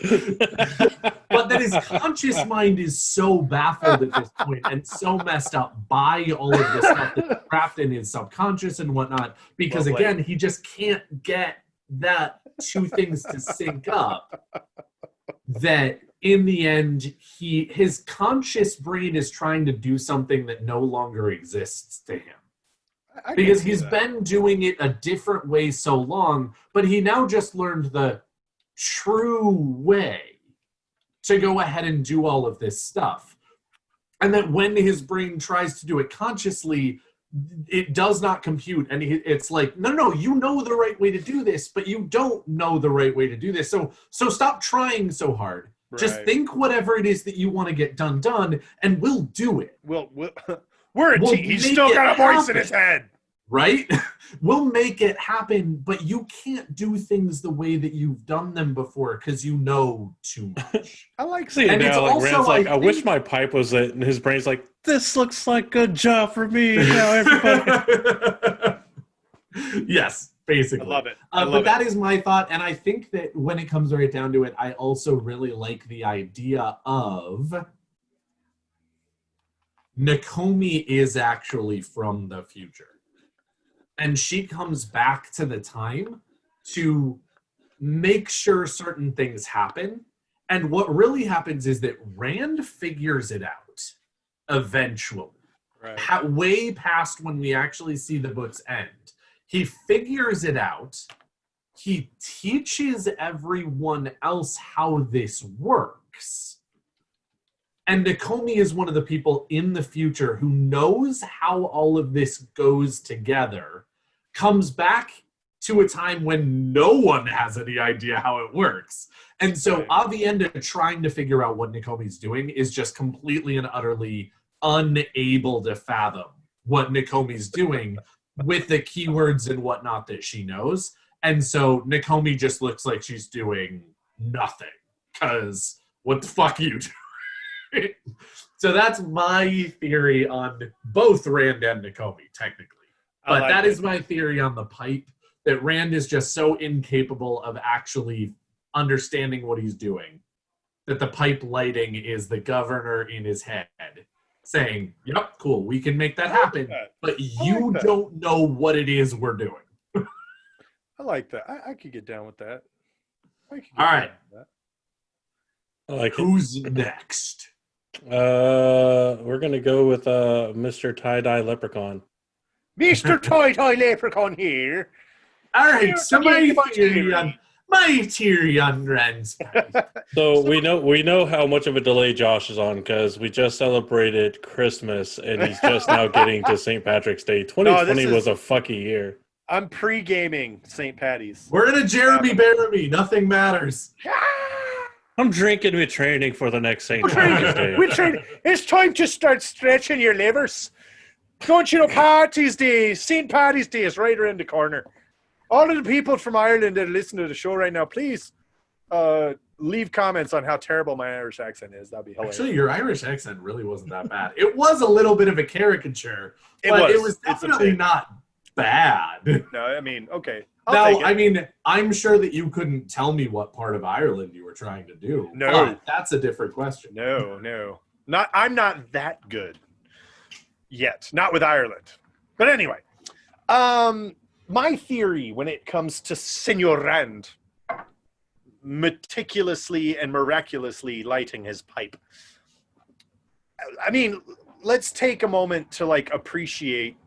But that his conscious mind is so baffled at this point and so messed up by all of this stuff that's trapped in his subconscious and whatnot, because again, he just can't get that 2 things to sync up, that in the end, his conscious brain is trying to do something that no longer exists to him. Because he's been doing it a different way so long, but he now just learned the true way to go ahead and do all of this stuff. And that when his brain tries to do it consciously, it does not compute. And it's like, no, you know the right way to do this, but you don't know the right way to do this. So stop trying so hard. Right. Just think whatever it is that you want to get done, and we'll do it. He's still got a voice in his head. Right? We'll make it happen, but you can't do things the way that you've done them before because you know too much. I like seeing it now. Like Rand's like, I wish my pipe was lit, and his brain's like, this looks like a good job for me. Now everybody. Yes, basically. I love it. But that is my thought, and I think that when it comes right down to it, I also really like the idea of Nakomi is actually from the future. And she comes back to the time to make sure certain things happen. And what really happens is that Rand figures it out eventually. Right. Way past when we actually see the books end. He figures it out. He teaches everyone else how this works. And Nakomi is one of the people in the future who knows how all of this goes together, comes back to a time when no one has any idea how it works. And so Right. Avienda trying to figure out what Nakomi's doing is just completely and utterly unable to fathom what Nakomi's doing with the keywords and whatnot that she knows. And so Nakomi just looks like she's doing nothing. Because what the fuck are you doing? So that's my theory on both Rand and Nakomi, technically. But like that it. is my theory on the pipe, that Rand is just so incapable of actually understanding what he's doing that the pipe lighting is the governor in his head saying, yep, cool, we can make that happen, but you that. don't know what it is we're doing. I like that. I could get down with that. I could get All down right. with that. I like it. Who's next? We're gonna go with Mr. Tie-Dye Leprechaun. Mr. Toy Toy Leprechaun here. All right, so Here's my theory on Rand's pipe. So we know how much of a delay Josh is on because we just celebrated Christmas and he's just now getting to St. Patrick's Day. 2020 was a fucky year. I'm pre-gaming St. Patty's. We're in a Jeremy Baramy. Nothing matters. I'm drinking with training for the next St. Patrick's Day. It's time to start stretching your livers. Don't you know Patty's Day, St. Patty's Day is right around the corner. All of the people from Ireland that listen to the show right now, please leave comments on how terrible my Irish accent is. That'd be hilarious. Actually, your Irish accent really wasn't that bad. It was a little bit of a caricature, but it was definitely not bad. No, I mean, okay. I mean, I'm sure that you couldn't tell me what part of Ireland you were trying to do. No. But that's a different question. No. I'm not that good yet. Not with Ireland. But anyway, my theory when it comes to Senor Rand meticulously and miraculously lighting his pipe. I mean, let's take a moment to appreciate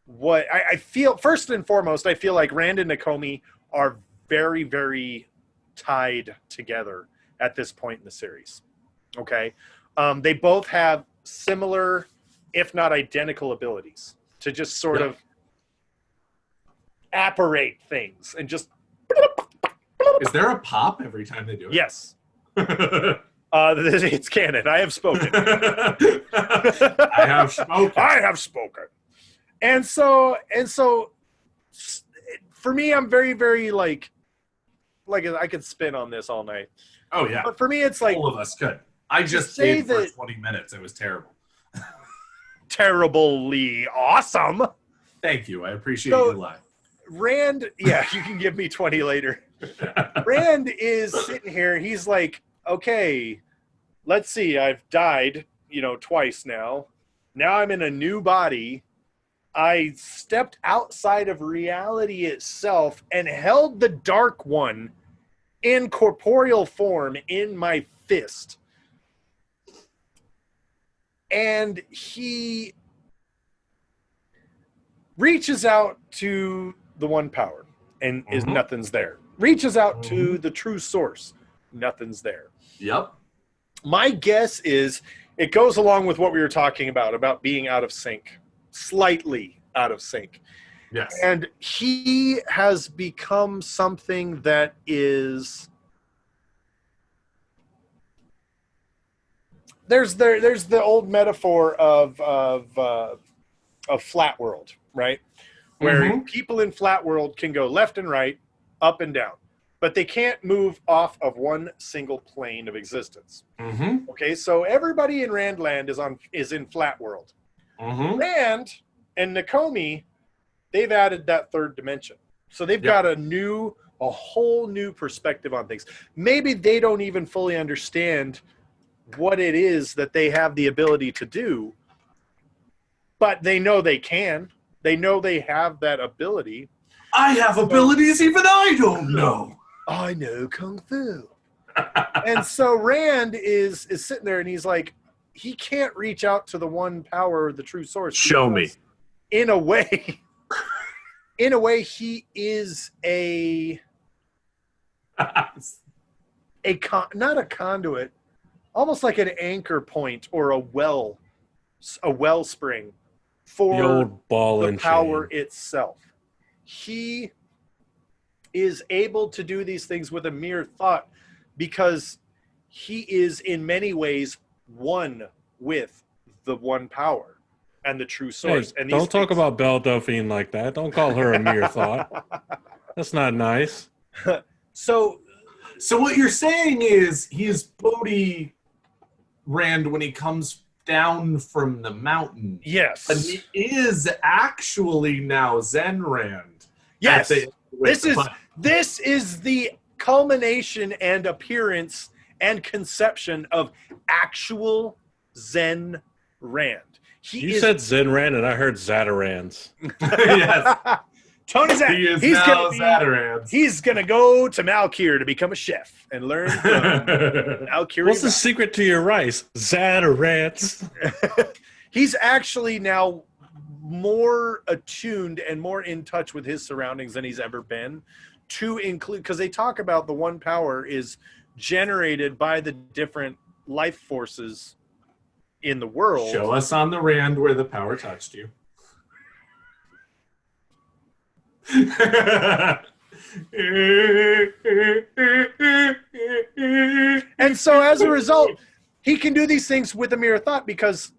what I feel. First and foremost, I feel like Rand and Nakomi are very, very tied together at this point in the series. Okay. They both have similar, if not identical, abilities to just sort of apparate things and just. Is there a pop every time they do it? Yes. It's canon. I have spoken. I have spoken. And so for me, I'm very, very like I could spin on this all night. Oh yeah. But for me, it's like all of us could. I just say did for that 20 minutes. It was terrible. Terribly awesome. Thank you. I appreciate your lie. Rand, yeah, you can give me 20 later. Rand is sitting here. He's like, okay, let's see. I've died, twice now. Now I'm in a new body. I stepped outside of reality itself and held the Dark One in corporeal form in my fist. And he reaches out to the one power and is nothing's there. Reaches out to the true source. Nothing's there. Yep. My guess is it goes along with what we were talking about being out of sync. Slightly out of sync. Yes. And he has become something that is there's the old metaphor of flat world, right? Where people in flat world can go left and right, up and down, but they can't move off of one single plane of existence. Okay, so everybody in Randland is in flat world. Rand and Nakomi, they've added that third dimension. So they've got a whole new perspective on things. Maybe they don't even fully understand what it is that they have the ability to do, but they know they can. They know they have that ability. I have abilities even I don't know. I know Kung Fu. And so Rand is sitting there and he's like, he can't reach out to the one power, the true source. Show me. In a way, he is not a conduit, almost like an anchor point or a wellspring for The old ball the and power chain. itself. He is able to do these things with a mere thought because he is in many ways one with the one power and the true Hey, source. And these don't talk things- about Belle Delphine like that. Don't call her a mere thought. That's not nice. So what you're saying is he's Bodhi Rand when he comes down from the mountain. yes, But he is actually now Zen Rand. yes. At the- with the- This is the culmination and appearance and conception of actual Zen Rand. You said Zen Rand, and I heard Zatarans. Yes. Tony's He is now Zatarans. He's gonna go to Malkir to become a chef and learn from Malkir. What's the secret to your rice? Zatarans. He's actually now more attuned and more in touch with his surroundings than he's ever been, to include, because they talk about the one power is generated by the different life forces in the world. Show us on the Rand where the power touched you. And so as a result, he can do these things with a mere thought because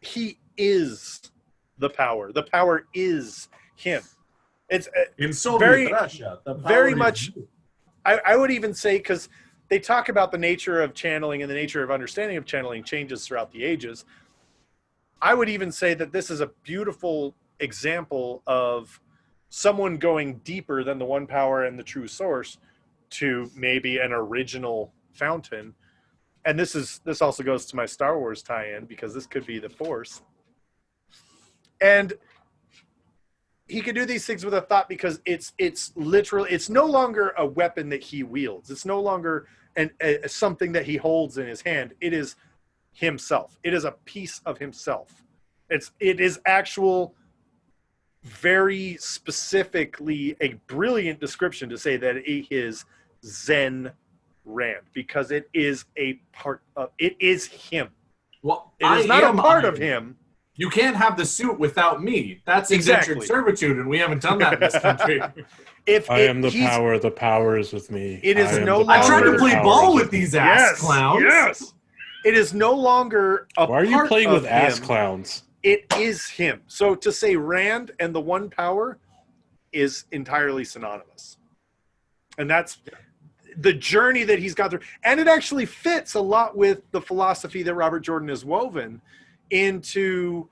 he is the power. The power is him. It's In Soviet very- Russia, the power very is much- you. I would even say, because they talk about the nature of channeling and the nature of understanding of channeling changes throughout the ages. I would even say that this is a beautiful example of someone going deeper than the one power and the true source to maybe an original fountain. And this also goes to my Star Wars tie-in, because this could be the Force. And he can do these things with a thought because it's literally, it's no longer a weapon that he wields. It's no longer something that he holds in his hand. It is himself. It is a piece of himself. It is actual, very specifically a brilliant description to say that it is Zen Rand, because it is a part of, it is him. Well, It is not a part of Iron. him. You can't have the suit without me. That's Exactly. indentured servitude, and we haven't done that in this country. I am the power is with me. It is I am no the I longer- tried power, to the play power ball is with me. these ass clowns. Yes. It is no longer a Why are you part playing of with ass him. clowns? It is him. So to say Rand and the one power is entirely synonymous. And that's the journey that he's gone through. And it actually fits a lot with the philosophy that Robert Jordan has woven into,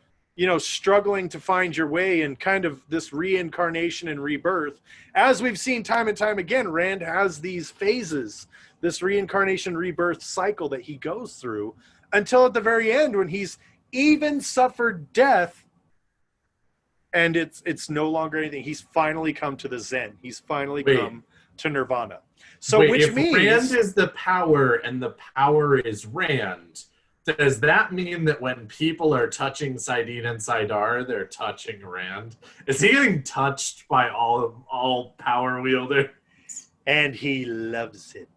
struggling to find your way and kind of this reincarnation and rebirth. As we've seen time and time again, Rand has these phases, this reincarnation rebirth cycle that he goes through until at the very end when he's even suffered death and it's no longer anything. He's finally come to the Zen. He's finally come to Nirvana. So Wait, which if means Rand is the power and the power is Rand, does that mean that when people are touching Saidin and Saidar, they're touching Rand? Is he getting touched by all power wielders? and he loves it.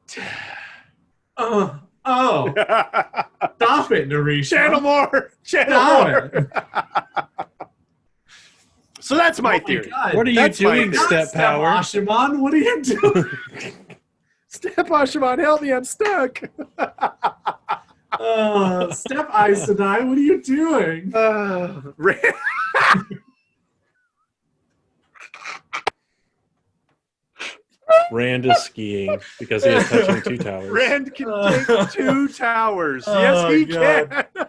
Oh, stop it, Narisha. Channel more. Channel Stop more. it. So that's my Oh my theory. God. What are you That's my doing, theory. Step Power? Ashiman, what are you doing? Step Ashaman, help me, I'm stuck. Step Isadai, what are you doing? Rand, Rand is skiing because he is touching two towers. Rand can take 2 towers. Yes, he God. can.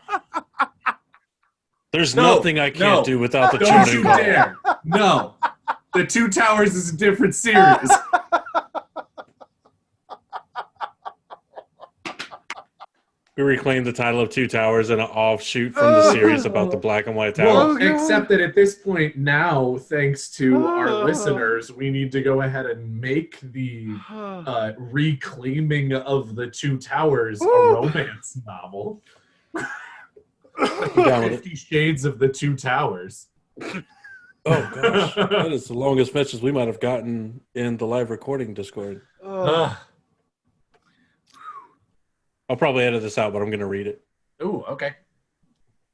There's No, nothing I can't no. do without the Don't tuning you ball. dare. No. The Two Towers is a different series. We reclaimed the title of Two Towers in an offshoot from the series about the black and white Well, towers. God. except that at this point now, thanks to our Oh. listeners, we need to go ahead and make the reclaiming of the Two Towers a Ooh. romance novel. I'm down with it. 50 Shades of the Two Towers. Oh gosh, that is the longest message we might have gotten in the live recording Discord. Ugh. I'll probably edit this out, but I'm going to read it. Ooh, okay.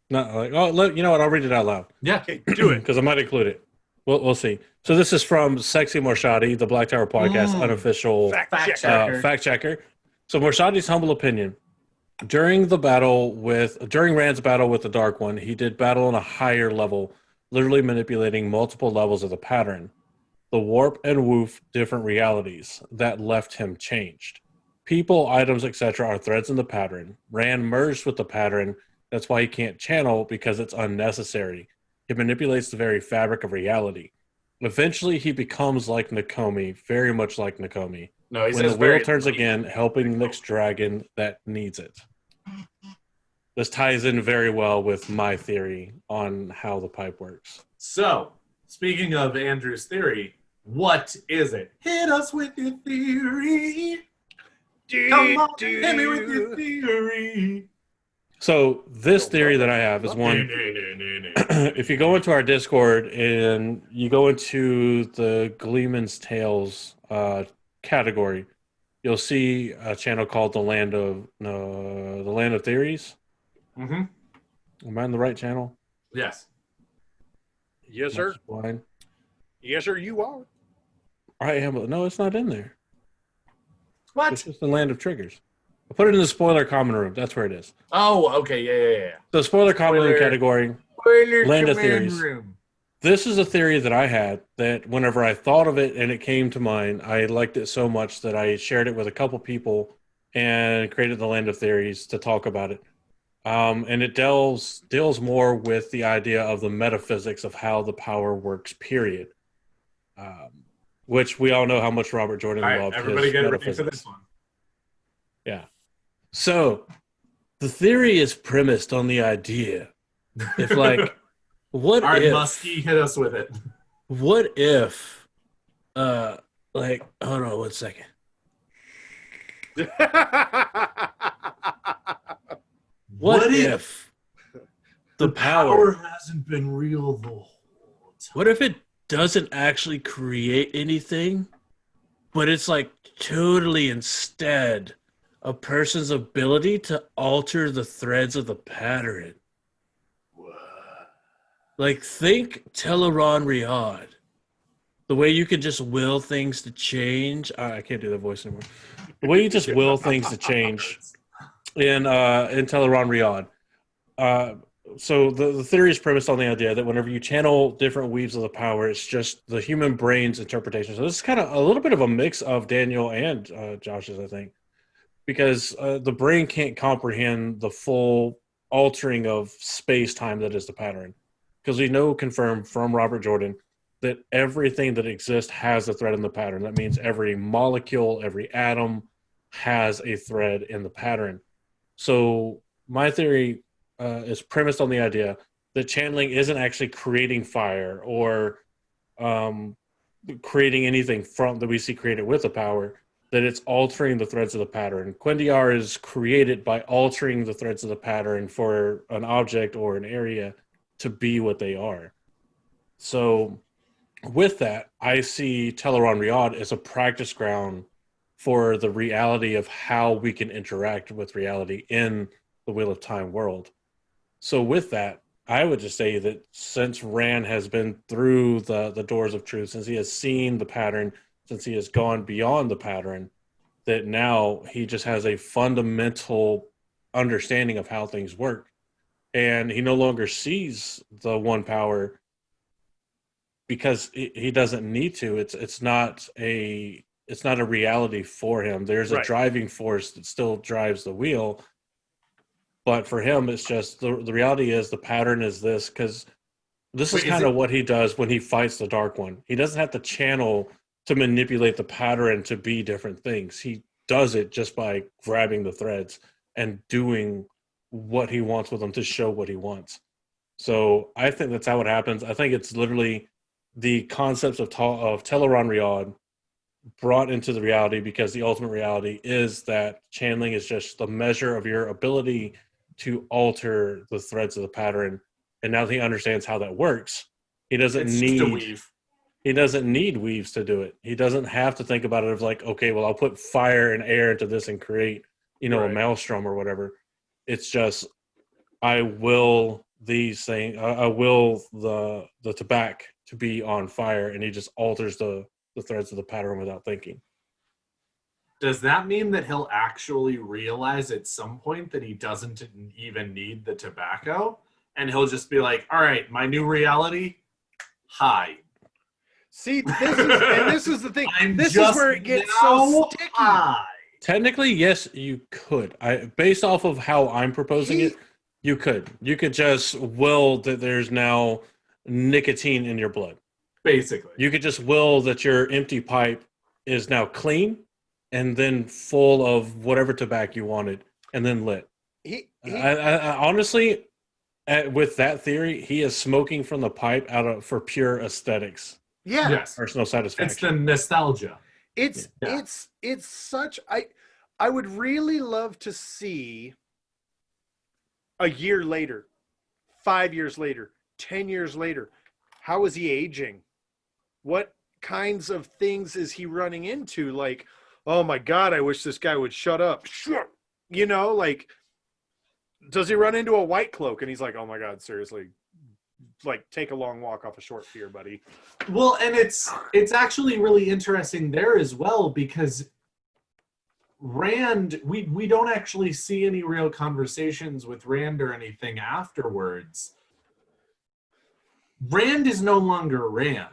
Not like, you know what? I'll read it out loud. Yeah. Okay, do it. Because I might include it. We'll see. So this is from Sexy Morshadi, the Black Tower Podcast unofficial Fact Fact checker. So Morshadi's humble opinion. During Rand's battle with the Dark One, he did battle on a higher level, literally manipulating multiple levels of the pattern. The warp and woof different realities that left him changed. People, items, etc. are threads in the pattern. Rand merged with the pattern. That's why he can't channel, because it's unnecessary. It manipulates the very fabric of reality. Eventually, he becomes like Nakomi, very much like Nakomi. No, he When says the wheel very turns like again, helping Nick's dragon that needs it. This ties in very well with my theory on how the pipe works. So, speaking of Andrew's theory, what is it? Hit us with your theory. Come on, hit me with your theory. So this theory that I have is one. If you go into our Discord and you go into the Gleeman's Tales category, you'll see a channel called the Land of Theories. Mm-hmm. Am I in the right channel? Yes. Yes, sir. Blind. Yes, sir, you are. I am. No, it's not in there. What? It's just the Land of Triggers. I put it in the spoiler common room. That's where it is. Oh, okay. Yeah. The spoiler common room category. Land of Theories. Room. This is a theory that I had that whenever I thought of it and it came to mind, I liked it so much that I shared it with a couple people and created the Land of Theories to talk about it. And it deals more with the idea of the metaphysics of how the power works, period. Which we all know how much Robert Jordan loved. Everybody his get ready metaphysics. for this one. Yeah. So the theory is premised on the idea. If what All right, if Muskie, hit us with it. What if, hold on 1 second. What if the power hasn't been real the whole time? What if it doesn't actually create anything, but it's like totally instead a person's ability to alter the threads of the pattern? Like, think Teleron Riyadh. The way you could just will things to change. I can't do that voice anymore. The way you just will things to change in Teleron Riyadh. So the theory is premised on the idea that whenever you channel different weaves of the power, it's just the human brain's interpretation. So this is kind of a little bit of a mix of Daniel and Josh's, I think, because the brain can't comprehend the full altering of space-time that is the pattern. Because we know, confirmed from Robert Jordan, that everything that exists has a thread in the pattern. That means every molecule, every atom has a thread in the pattern. So my theory is premised on the idea that channeling isn't actually creating fire or creating anything from that we see created with the power, that it's altering the threads of the pattern. Quendiar is created by altering the threads of the pattern for an object or an area to be what they are. So with that, I see Teleron Riyadh as a practice ground for the reality of how we can interact with reality in the Wheel of Time world. So with that, I would just say that since Rand has been through the doors of truth, since he has seen the pattern, since he has gone beyond the pattern, that now he just has a fundamental understanding of how things work. And he no longer sees the one power because he doesn't need to. It's not a reality for him. There's a driving force that still drives the wheel. But for him, it's just the reality is the pattern is this, because this is kind of what he does when he fights the Dark One. He doesn't have to channel to manipulate the pattern to be different things. He does it just by grabbing the threads and doing what he wants with them to show what he wants. So I think that's how it happens. I think it's literally the concepts of Teleron Riyadh brought into the reality, because the ultimate reality is that channeling is just the measure of your ability to alter the threads of the pattern. And now that he understands how that works, he doesn't It's just a need weave. he doesn't need weaves to do it. He doesn't have to think about it of like, okay, well, I'll put fire and air into this and create, a Right. maelstrom or whatever. It's just I will these things. I will the tobacco to be on fire, and he just alters the threads of the pattern without thinking. Does that mean that he'll actually realize at some point that he doesn't even need the tobacco? And he'll just be like, all right, my new reality, high. See, this is the thing. I'm This is just where it gets now so sticky. high. Technically, yes, you could. Based off of how I'm proposing it, you could. You could just will that there's now nicotine in your blood. Basically. You could just will that your empty pipe is now clean and then full of whatever tobacco you wanted and then lit. I honestly, with that theory, he is smoking from the pipe for pure aesthetics. Yeah. Yes. Personal satisfaction. It's the nostalgia. It's such I would really love to see a year later, 5 years later, 10 years later, how is he aging? What kinds of things is he running into? Like, oh my God, I wish this guy would shut up. You know, like, does he run into a white cloak and he's like, oh my God, seriously, like, take a long walk off a short pier, buddy. Well, and it's actually really interesting there as well, because Rand, we don't actually see any real conversations with Rand or anything afterwards. Rand is no longer Rand.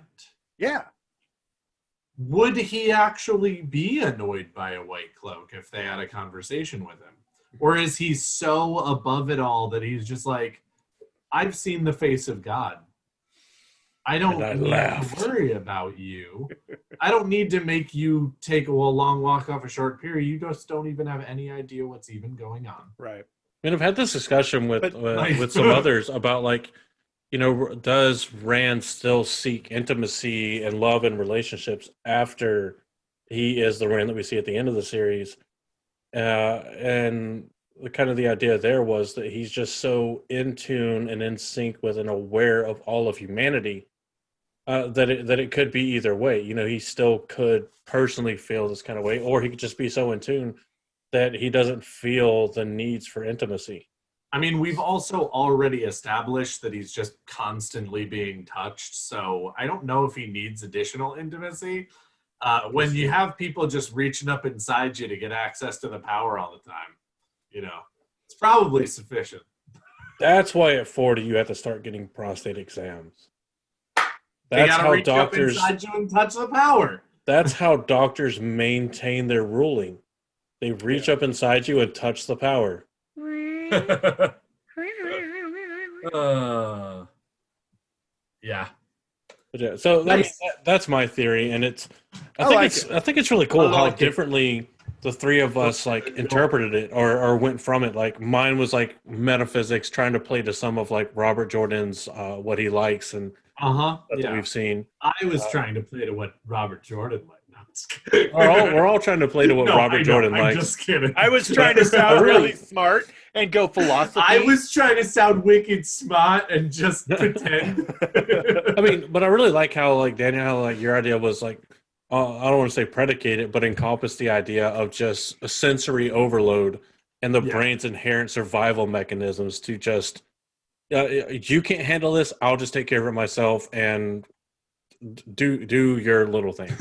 Yeah. Would he actually be annoyed by a white cloak if they had a conversation with him? Or is he so above it all that he's just like, I've seen the face of God. I don't need to worry about you. I don't need to make you take a long walk off a short pier. You just don't even have any idea what's even going on. Right. And I've had this discussion with some others about, like, does Rand still seek intimacy and love and relationships after he is the Rand that we see at the end of the series? And the idea there was that he's just so in tune and in sync with and aware of all of humanity that it could be either way. He still could personally feel this kind of way, or he could just be so in tune that he doesn't feel the needs for intimacy. I mean, we've also already established that he's just constantly being touched, so I don't know if he needs additional intimacy. When you have people just reaching up inside you to get access to the power all the time, it's probably sufficient. That's why at 40 you have to start getting prostate exams. They gotta reach up inside you and touch the power. That's how doctors maintain their ruling. They reach up inside you and touch the power. Yeah. But yeah, so Nice. that's my theory, and I think it's really cool how differently the three of us interpreted it or went from it. Like, mine was like metaphysics, trying to play to some of like Robert Jordan's what he likes and that we've seen. I was trying to play to what Robert Jordan liked. No, I'm just kidding. We're all trying to play to what Robert Jordan likes. I'm just kidding. I was trying to sound really smart and go philosophy. I was trying to sound wicked smart and just pretend. I mean, but I really like how, like, Daniel, how, like, your idea was like, I don't want to say predicated, but encompassed the idea of just a sensory overload and the brain's inherent survival mechanisms to just, you can't handle this, I'll just take care of it myself and do your little thing.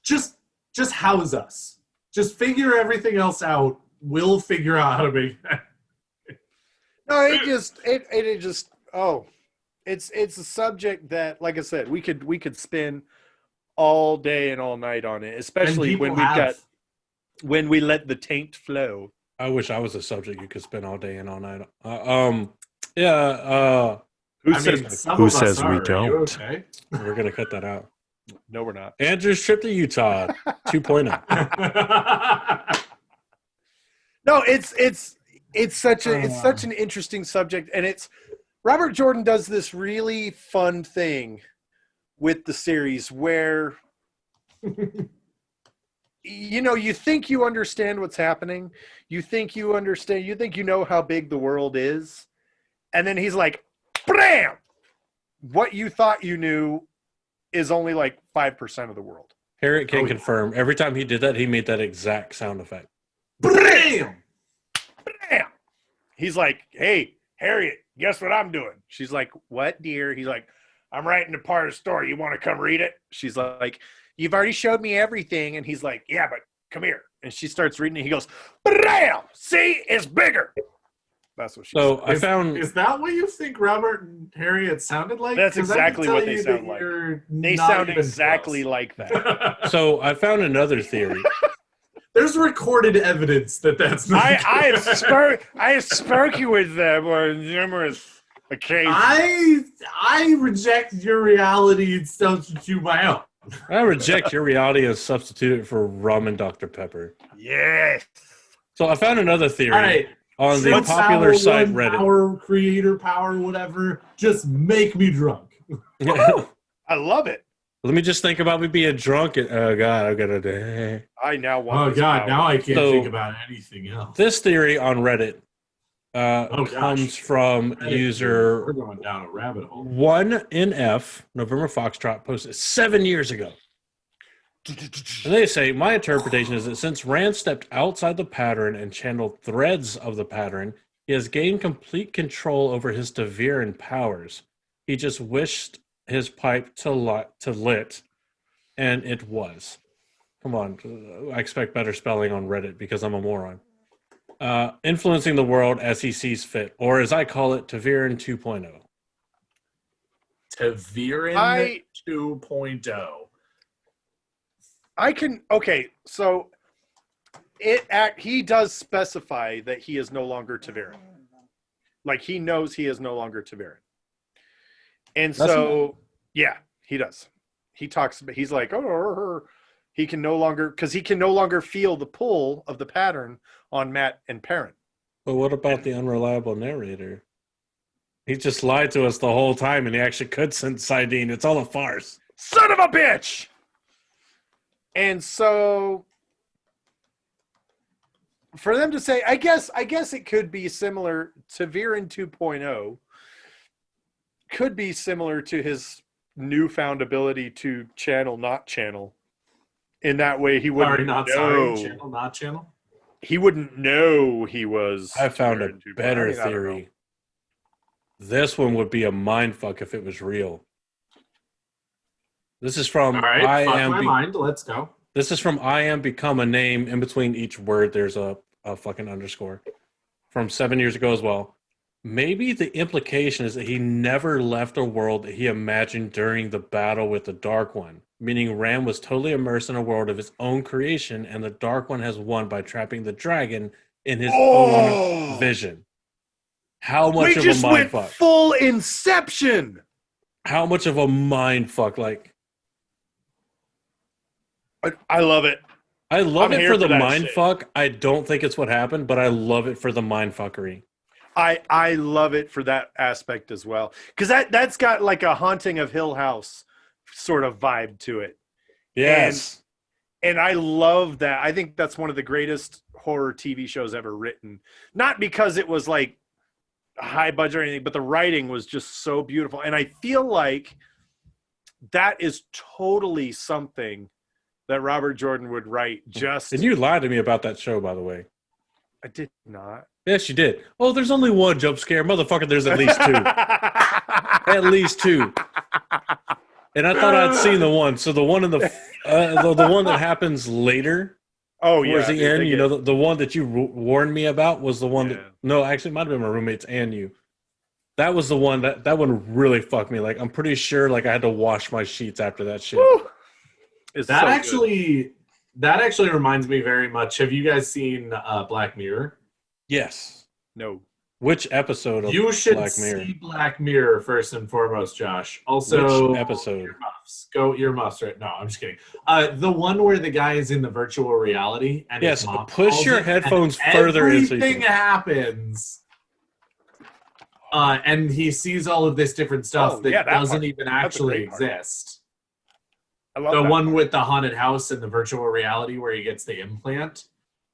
Just house us. Just figure everything else out. We'll figure out how to make that. No, it's a subject that, like I said, we could spend all day and all night on it, especially when we let the taint flow. I wish I was a subject you could spend all day and all night. Who says we don't? Okay? We're gonna cut that out. No, we're not. Andrew's trip to Utah 2.0. No, it's such an interesting subject, and Robert Jordan does this really fun thing with the series where you think you understand what's happening. You think you understand. You think you know how big the world is. And then he's like, bam! What you thought you knew is only like 5% of the world. Harriet can confirm. Every time he did that, he made that exact sound effect. Bam! Bam! He's like, hey, Harriet, guess what I'm doing? She's like, what, dear? He's like, I'm writing a part of the story. You want to come read it? She's like, you've already showed me everything. And he's like, yeah, but come here. And she starts reading it. He goes, bam! See, it's bigger. That's what she said. I found. Is that what you think Robert and Harriet sounded like? That's exactly what they sound like. They sound exactly like that. So I found another theory. There's recorded evidence that that's not. I have spoken with them on numerous occasions. I reject your reality and substitute my own. I reject your reality and substitute it for rum and Dr. Pepper. Yes. So I found another theory. All right. On the popular site Reddit. Power, creator power, whatever. Just make me drunk. I love it. Let me just think about me being drunk. Oh, God, I've got a... I now want Oh, God, now I can't think about anything else. This theory on Reddit comes from user... We're going down a rabbit hole. 1NF, November Foxtrot, posted 7 years ago. And they say, my interpretation is that since Rand stepped outside the pattern and channeled threads of the pattern, he has gained complete control over his Taviran powers. He just wished his pipe to lit, and it was. Come on, I expect better spelling on Reddit because I'm a moron. Influencing the world as he sees fit, or as I call it, Taviran 2.0. Taviran 2.0. So he does specify that he is no longer Taviran. Like, he knows he is no longer Taviran. And so, yeah, he does. He talks about, he's like, he can no longer feel the pull of the pattern on Matt and Perrin. But what about the unreliable narrator? He just lied to us the whole time, and he actually could send Sidene. It's all a farce. Son of a bitch! And so, for them to say, I guess it could be similar to Viren 2.0, could be similar to his newfound ability to channel, not channel. In that way, he wouldn't channel, not channel. He wouldn't know he was. I found a better theory. This one would be a mindfuck if it was real. This is from Let's go. This is from I am become a name. In between each word, there's a fucking underscore. From 7 years ago as well. Maybe the implication is that he never left a world that he imagined during the battle with the Dark One. Meaning Ram was totally immersed in a world of his own creation, and the Dark One has won by trapping the dragon in his own vision. How much of a mindfuck? Full Inception. How much of a mindfuck? Like, I love it. I love it for the mindfuck. I don't think it's what happened, but I love it for the mindfuckery. I love it for that aspect as well, because that's got like a Haunting of Hill House sort of vibe to it. Yes, and I love that. I think that's one of the greatest horror TV shows ever written. Not because it was like high budget or anything, but the writing was just so beautiful. And I feel like that is totally something that Robert Jordan would write. And you lied to me about that show, by the way. I did not. Yes, you did. Oh, there's only one jump scare. Motherfucker, there's at least two. At least two. And I thought I'd seen the one. So the one in the one that happens later. Oh, yeah. Towards the end, you know, the one that you warned me about was the one that... No, actually, it might have been my roommates and you. That was the one that one really fucked me. Like, I'm pretty sure like I had to wash my sheets after that shit. That actually reminds me very much. Have you guys seen Black Mirror? Yes. No. Which episode of You should Black Mirror? see Black Mirror first and foremost, Josh. Also, which episode? Go earmuffs, right? No, I'm just kidding. The one where the guy is in the virtual reality and yes, his mom push your headphones further in. Everything happens. And he sees all of this different stuff that doesn't even actually exist. I love The that one part. with the haunted house and the virtual reality where he gets the implant,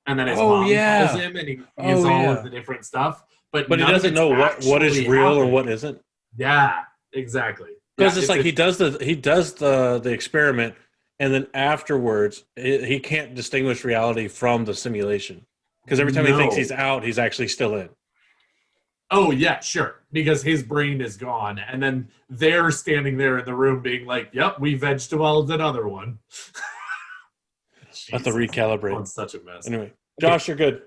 and then his Oh, mom yeah. calls him and he Oh, is all yeah. of the different stuff. But But he none of doesn't it's know what is actually real and happening. what isn't. Yeah, exactly. Because Yeah, it's like he does the experiment, and then afterwards he can't distinguish reality from the simulation. Because every time he thinks he's out, he's actually still in. Oh, yeah, sure. Because his brain is gone. And then they're standing there in the room being like, yep, we vegetable another one. I have to Jesus. recalibrate. I'm such a mess. Anyway, Josh, you're good.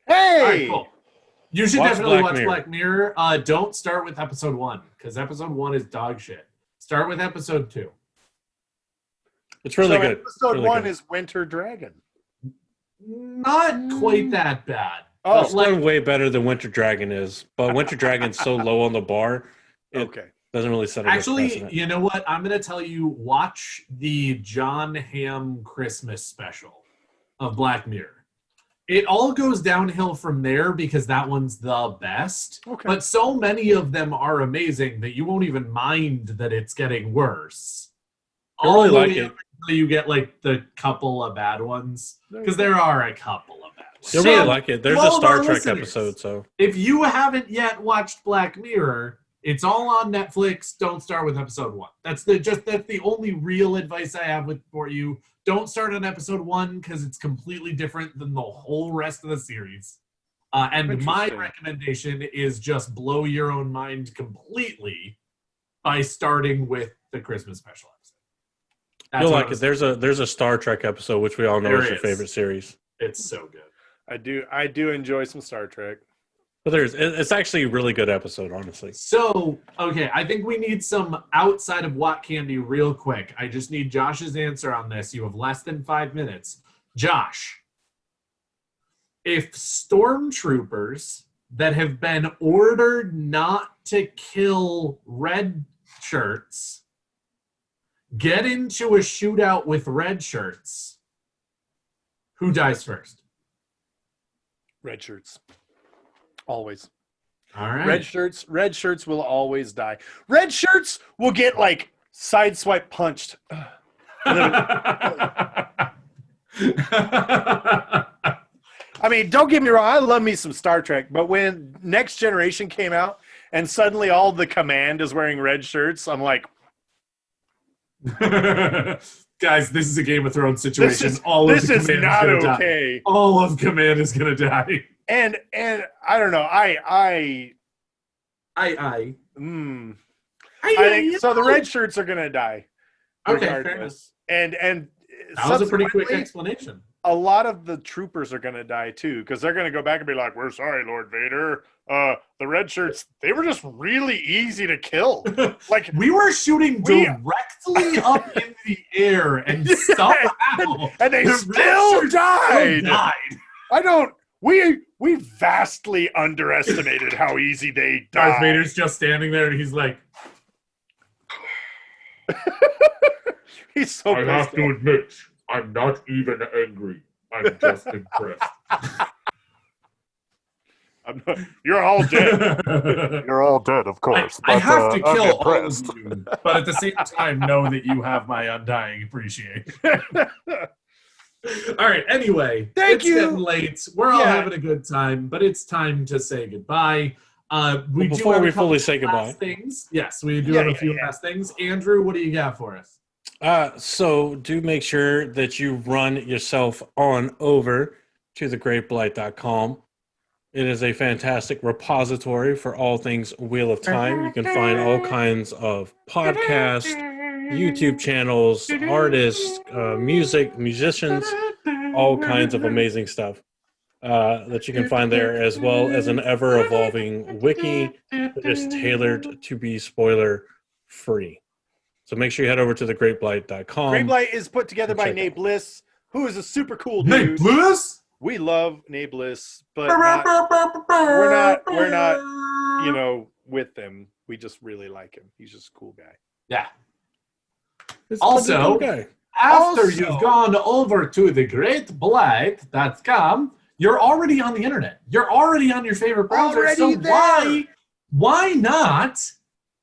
Hey! All right, cool. You should Watch definitely Black watch Mirror. Black Mirror. Don't start with episode 1, because episode 1 is dog shit. Start with episode 2. It's really So good. Episode Really 1 good. is Winter Dragon. Not quite that bad. Oh, It's one way better than Winter Dragon is, but Winter Dragon's so low on the bar, it Okay. doesn't really set a good Actually, precedent. you know what? I'm going to tell you, watch the John Hamm Christmas special of Black Mirror. It all goes downhill from there because that one's the best. Okay. But so many of them are amazing that you won't even mind that it's getting worse. I really All the like way it. up until you get like the couple of bad ones, because there are a couple of bad ones. You'll really like it. There's to a all of our Star Trek listeners, episode, so if you haven't yet watched Black Mirror, it's all on Netflix. Don't start with episode 1. That's the only real advice I have for you. Don't start on episode 1 because it's completely different than the whole rest of the series. And my Interesting. recommendation is just blow your own mind completely by starting with the Christmas special episode. That's you'll what like I it. was- There's a Star Trek episode which we all know There is your is. favorite series. It's so good. I do enjoy some Star Trek. But it's actually a really good episode, honestly. So, okay, I think we need some outside of Watt Candy real quick. I just need Josh's answer on this. You have less than 5 minutes. Josh, if stormtroopers that have been ordered not to kill red shirts get into a shootout with red shirts, who dies first? Red shirts. Always. All right. Red shirts will always die. Red shirts will get like sideswipe punched. I mean, don't get me wrong, I love me some Star Trek, but when Next Generation came out and suddenly all the command is wearing red shirts, I'm like, guys, this is a Game of Thrones situation. this is not okay. All of command is gonna die. And I don't know, I think so. The red shirts are gonna die. Okay, fair enough. Regardless. And That was a pretty quick subsequently, explanation. a lot of the troopers are gonna die too, because they're gonna go back and be like, "We're sorry, Lord Vader. The red shirts, they were just really easy to kill. Like We were shooting directly up in the air and somehow and they the red still shirts died. still died. I don't. We vastly underestimated how easy they died. Darth Vader's just standing there and he's like, He's so I have pissed to off. admit, I'm not even angry. I'm just impressed. You're all dead. You're all dead, of course. I have to I'm kill all of impressed. you, but at the same time, know that you have my undying appreciation. All right. Anyway, Thank it's you. getting late. We're all Yeah. having a good time, but it's time to say goodbye. Before we fully say goodbye. last things. Yes, we do Yeah, have a yeah, few yeah. last things. Andrew, what do you got for us? So do make sure that you run yourself on over to thegreatblight.com. It is a fantastic repository for all things Wheel of Time. You can find all kinds of podcasts, YouTube channels, artists, music, musicians, all kinds of amazing stuff that you can find there, as well as an ever-evolving wiki that is tailored to be spoiler-free. So make sure you head over to thegreatblight.com. Great Blight is put together by check Nate Bliss, who is a super cool Nate dude. Bliss? We love Nate Bliss, but we're not, you know, with them. We just really like him. He's just a cool guy. Yeah. It's Also- a cool guy. After Also- you've gone over to thegreatblight.com, you're already on the internet. You're already on your favorite browser. Already so there. why not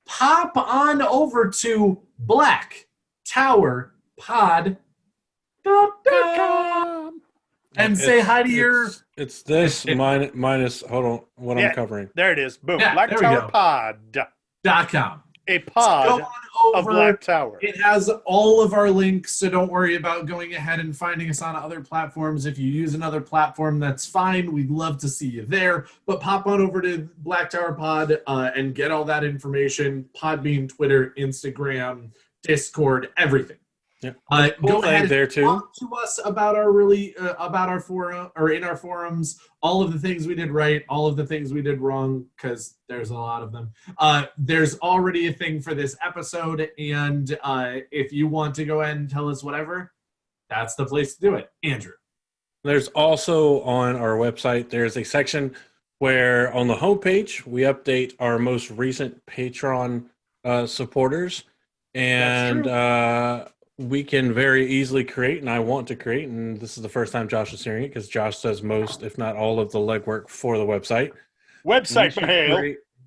pop on over to blacktowerpod.com and say hi to your... It's this minus, hold on, what I'm covering. There it is. Boom. Yeah, Black there we Tower go. Pod. .com. A pod So go on of over. Black Tower. It has all of our links, so don't worry about going ahead and finding us on other platforms. If you use another platform, that's fine. We'd love to see you there. But pop on over to Black Tower Pod and get all that information. Podbean, Twitter, Instagram, Discord, everything. Yeah. Go ahead there and too. talk to us about our about our forum or in our forums, all of the things we did right, all of the things we did wrong, because there's a lot of them. There's already a thing for this episode, and if you want to go ahead and tell us whatever, that's the place to do it. Andrew. There's also on our website, there's a section where on the homepage we update our most recent Patreon supporters, and we can very easily create, and I want to create, and this is the first time Josh is hearing it because Josh does most, if not all, of the legwork for the website.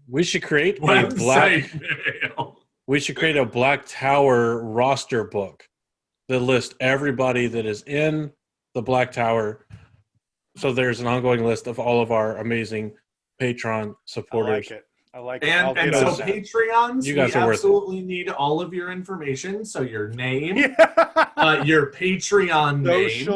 We should create a Black Tower roster book that lists everybody that is in the Black Tower. So there's an ongoing list of all of our amazing Patreon supporters. I like it. And so Patreons, you guys we are absolutely need all of your information. So your name, your Patreon name,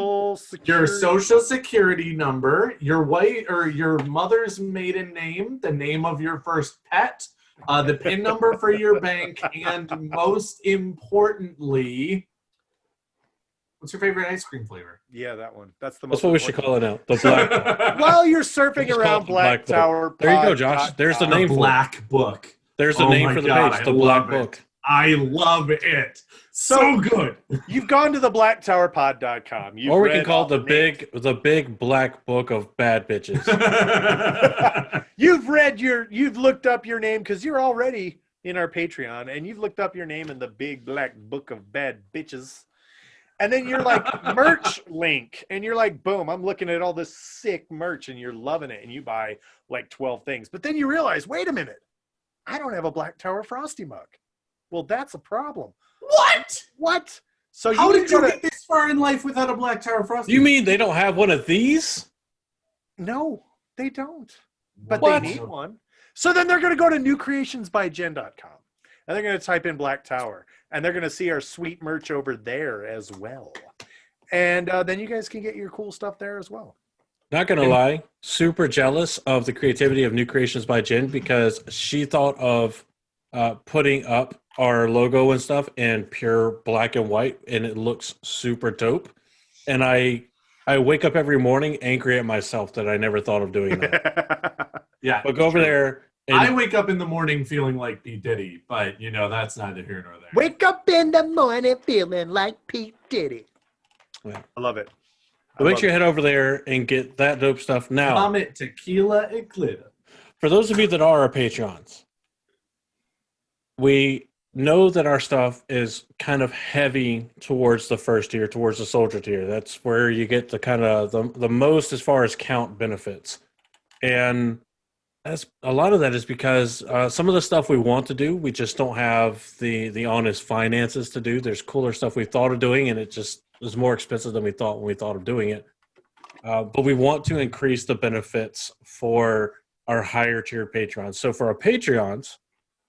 your social security number, your white or your mother's maiden name, the name of your first pet, the PIN number for your bank, and most importantly, what's your favorite ice cream flavor? Yeah, that one. That's the most. That's what we should call it now. The Black Book. While you're surfing around Black Tower, there you go, Josh. There's the name for it. Black Book. There's the name for the page. The Black Book. I love it. So good. You've gone to the blacktowerpod.com. Or we can call it the big black book of bad bitches. You've looked up your name because you're already in our Patreon, and you've looked up your name in the big black book of bad bitches. And then you're like, merch link. And you're like, boom, I'm looking at all this sick merch, and you're loving it. And you buy like 12 things. But then you realize, wait a minute, I don't have a Black Tower Frosty mug. Well, that's a problem. What? So how did you get this far in life without a Black Tower Frosty? You mean they don't have one of these? No, they don't. But they need one. So then they're going to go to newcreationsbyjen.com. And they're going to type in Black Tower. And they're going to see our sweet merch over there as well. And then you guys can get your cool stuff there as well. Not going to lie, super jealous of the creativity of New Creations by Jen because she thought of putting up our logo and stuff in pure black and white, and it looks super dope. And I wake up every morning angry at myself that I never thought of doing that. Yeah. But go over there. I wake up in the morning feeling like P. Diddy, but, that's neither here nor there. Wake up in the morning feeling like P. Diddy. Yeah. I love it. So make sure you head over there and get that dope stuff now. Vomit, tequila, and glitter. For those of you that are our Patreons, we know that our stuff is kind of heavy towards the first tier, towards the soldier tier. That's where you get the kind of the most as far as count benefits. And that's a lot of that is because some of the stuff we want to do, we just don't have the honest finances to do. There's cooler stuff we thought of doing, and it just was more expensive than we thought when we thought of doing it. But we want to increase the benefits for our higher tier Patreons. So for our Patreons,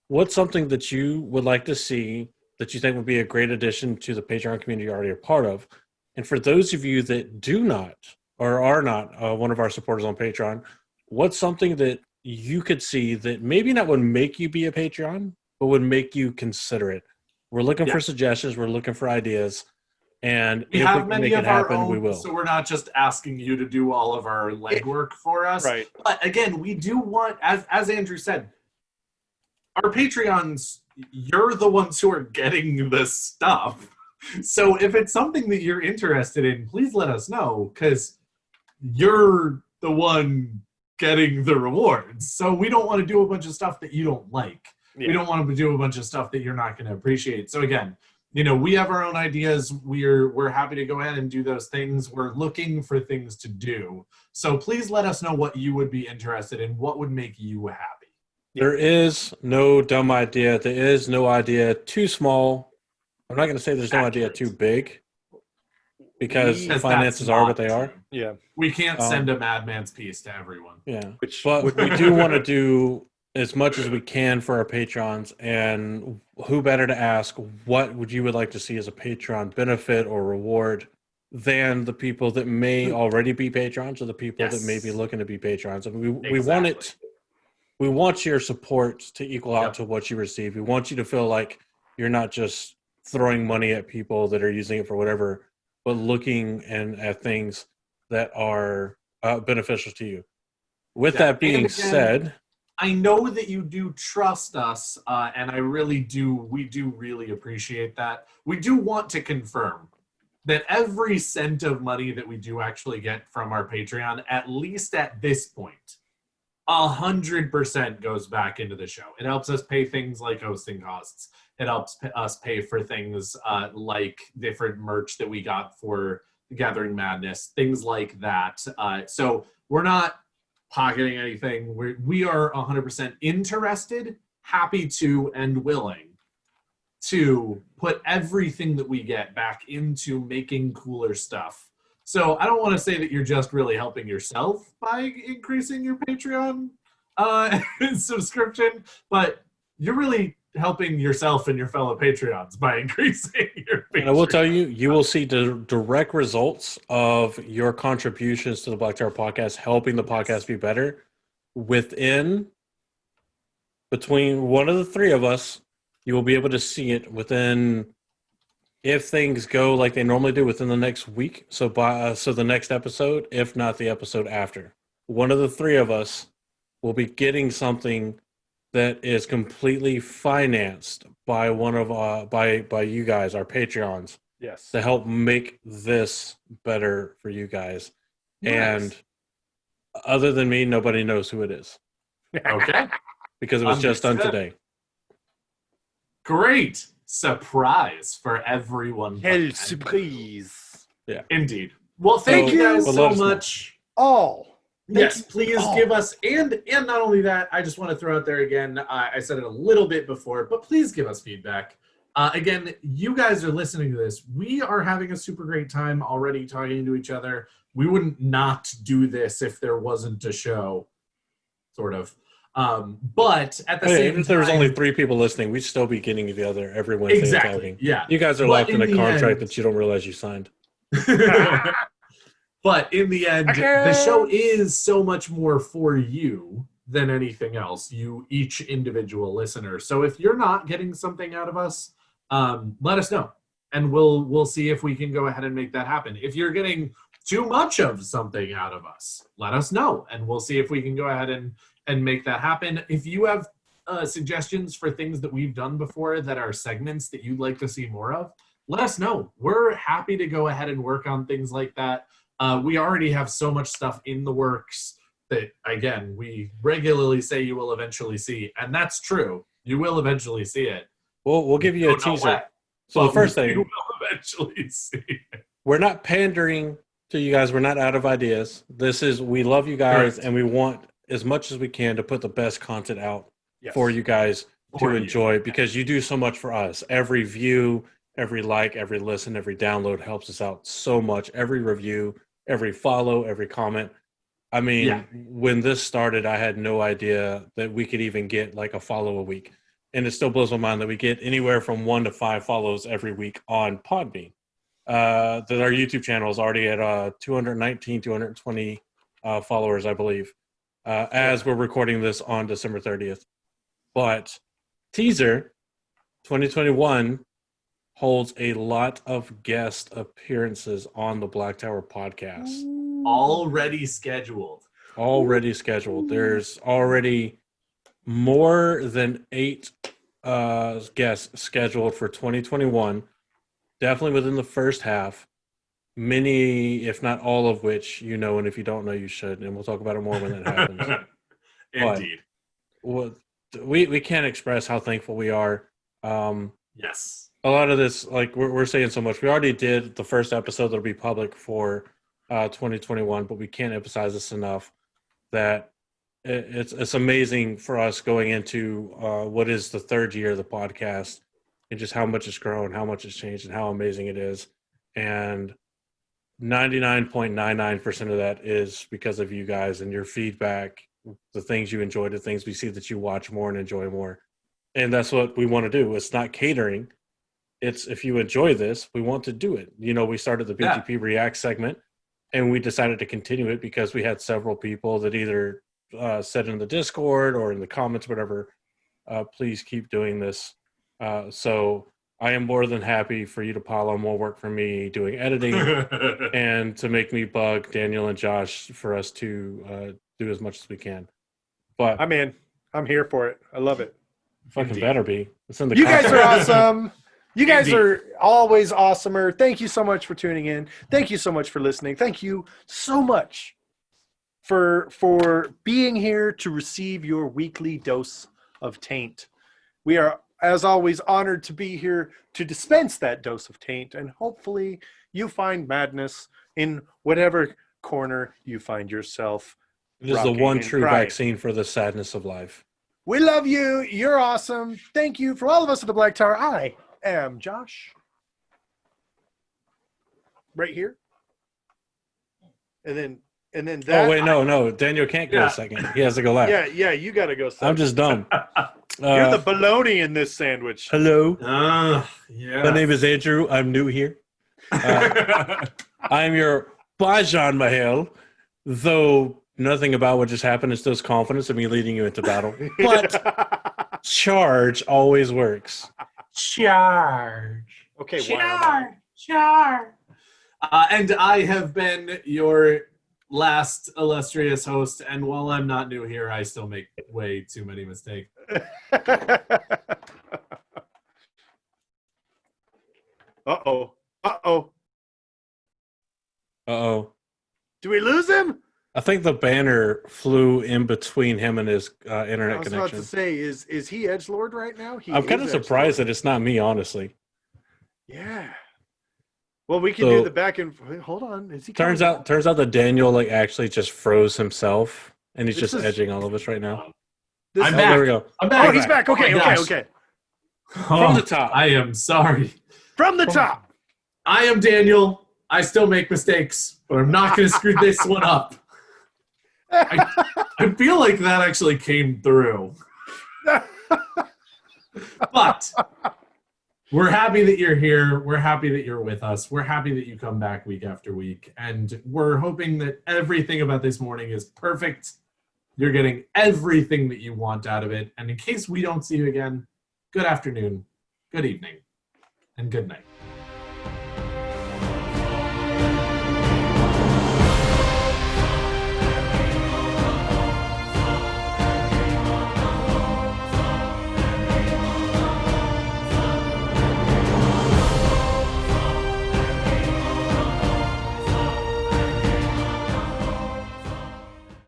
what's something that you would like to see that you think would be a great addition to the Patreon community you're already a part of? And for those of you that do not or are not one of our supporters on Patreon, what's something that you could see that maybe not would make you be a Patreon, but would make you consider it? We're looking for suggestions. We're looking for ideas. And we if have we can many make of it happen, our own, we will. so we're not just asking you to do all of our legwork for us. Right. But again, we do want, as Andrew said, our Patreons, you're the ones who are getting this stuff. So if it's something that you're interested in, please let us know, because you're the one getting the rewards. So we don't want to do a bunch of stuff that you don't like. Yeah. We don't want to do a bunch of stuff that you're not going to appreciate. So again, we have our own ideas. We're happy to go ahead and do those things. We're looking for things to do. So please let us know what you would be interested in, what would make you happy. There is no dumb idea. There is no idea too small. I'm not going to say there's no idea too big because We- Because finances that's are not what they are. true. Yeah. We can't send a madman's piece to everyone. Yeah. Which But would we do want to do as much as we can for our patrons, and who better to ask what would you would like to see as a Patreon benefit or reward than the people that may already be patrons or the people that may be Yes. looking to be patrons. And we want Exactly. it. We want your support to equal out Yep. to what you receive. We want you to feel like you're not just throwing money at people that are using it for whatever, but looking and at things that are beneficial to you. With Yeah, that and being again, said, I know that you do trust us, and I really do. We do really appreciate that. We do want to confirm that every cent of money that we do actually get from our Patreon, at least at this point, 100% goes back into the show. It helps us pay things like hosting costs. It helps us pay for things like different merch that we got for Gathering Madness, things like that. So we're not pocketing anything. We are 100% interested, happy to, and willing to put everything that we get back into making cooler stuff. So I don't want to say that you're just really helping yourself by increasing your Patreon subscription, but you're really helping yourself and your fellow Patreons by increasing your Patreon. and I will tell you, you will see the direct results of your contributions to the Black Tower podcast, helping the podcast be better between one of the three of us. You will be able to see it within, if things go like they normally do, within the next week. So the next episode, if not the episode after, one of the three of us will be getting something that is completely financed by one of by you guys, our Patreons, yes. to help make this better for you guys. Nice. And other than me, nobody knows who it is Okay. because it was just done Understood. today. Great surprise for everyone. Quelle surprise. Indeed. Well, thank So- you guys well, so let us know. much. Oh. Yes, please Oh. give us, and not only that, I just want to throw out there again, I said it a little bit before, but please give us feedback. Again, you guys are listening to this. We are having a super great time already talking to each other. We wouldn't not do this if there wasn't a show, sort of. But at the same time, If there was only 3 people listening, we'd still be getting together every Wednesday and exactly, talking. yeah. You guys are But locked in a in the contract end- that you don't realize you signed. But in the end, the show is so much more for you than anything else, you each individual listener. So if you're not getting something out of us, let us know, and we'll see if we can go ahead and make that happen. If you're getting too much of something out of us, let us know, and we'll see if we can go ahead and make that happen. If you have suggestions for things that we've done before that are segments that you'd like to see more of, let us know. We're happy to go ahead and work on things like that. We already have so much stuff in the works that, again, we regularly say you will eventually see, and that's true. You will eventually see it. We'll give you a Don't know teaser. when, So the but first you thing, will eventually see it. we're not pandering to you guys. We're not out of ideas. We love you guys, Correct. and we want as much as we can to put the best content out Yes. for you guys For to you. enjoy, because you do so much for us. Every view, every like, every listen, every download helps us out so much. Every review, every follow, every comment. I mean, Yeah. when this started, I had no idea that we could even get like a follow a week. And it still blows my mind that we get anywhere from 1 to 5 follows every week on Podbean. That our YouTube channel is already at 219, 220 followers, I believe, as we're recording this on December 30th. But teaser 2021 holds a lot of guest appearances on the Black Tower podcast. Already scheduled. Already scheduled. There's already more than 8 guests scheduled for 2021. Definitely within the first half. Many, if not all of which, you know, and if you don't know, you should. And we'll talk about it more when that happens. Indeed. Well, we can't express how thankful we are. Yes. A lot of this, like we're saying so much. We already did the first episode that'll be public for 2021, but we can't emphasize this enough that it's amazing for us going into what is the third year of the podcast, and just how much it's grown, how much it's changed, and how amazing it is. And 99.99% of that is because of you guys and your feedback, the things you enjoy, the things we see that you watch more and enjoy more. And that's what we want to do. It's not catering. It's, if you enjoy this, we want to do it. You know, we started the BGP React segment, and we decided to continue it because we had several people that either said in the Discord or in the comments, whatever, please keep doing this. So I am more than happy for you to pile on more work for me doing editing and to make me bug Daniel and Josh for us to do as much as we can. But I'm in. I'm here for it. I love it. Fucking better be. It's in the You guys are contract. awesome. You guys are always awesomer. Thank you so much for tuning in. Thank you so much for listening. Thank you so much for being here to receive your weekly dose of taint. We are, as always, honored to be here to dispense that dose of taint, and hopefully you find madness in whatever corner you find yourself. It is the rocking one and true crying. vaccine for the sadness of life. We love you. You're awesome. Thank you. For all of us at the Black Tower, I am Josh. Right here. And then that. Oh, wait, no. Daniel can't go second. He has to go last. Yeah, you got to go second. I'm just dumb. You're the bologna in this sandwich. Hello. Yeah. My name is Andrew. I'm new here. I'm your Bajan Mahal, though nothing about what just happened instills confidence in me leading you into battle. But charge always works. Charge. Okay, Charge. And I have been your last illustrious host, and while I'm not new here, I still make way too many mistakes. Uh-oh. Do we lose him? I think the banner flew in between him and his internet I was connection. about to say, is he edgelord right now? I'm kind of surprised that it's not me, honestly. Yeah. Well, we can do the back and hold on. Is he turns out that Daniel actually just froze himself, and he's just edging all of us right now. I'm back. There we go. I'm back. Oh, he's back. Okay. From the top. I am sorry. From the top. I am Daniel. I still make mistakes, but I'm not going to screw this one up. I feel like that actually came through. But we're happy that you're here. We're happy that you're with us. We're happy that you come back week after week. And we're hoping that everything about this morning is perfect. You're getting everything that you want out of it. And in case we don't see you again, good afternoon, good evening, and good night.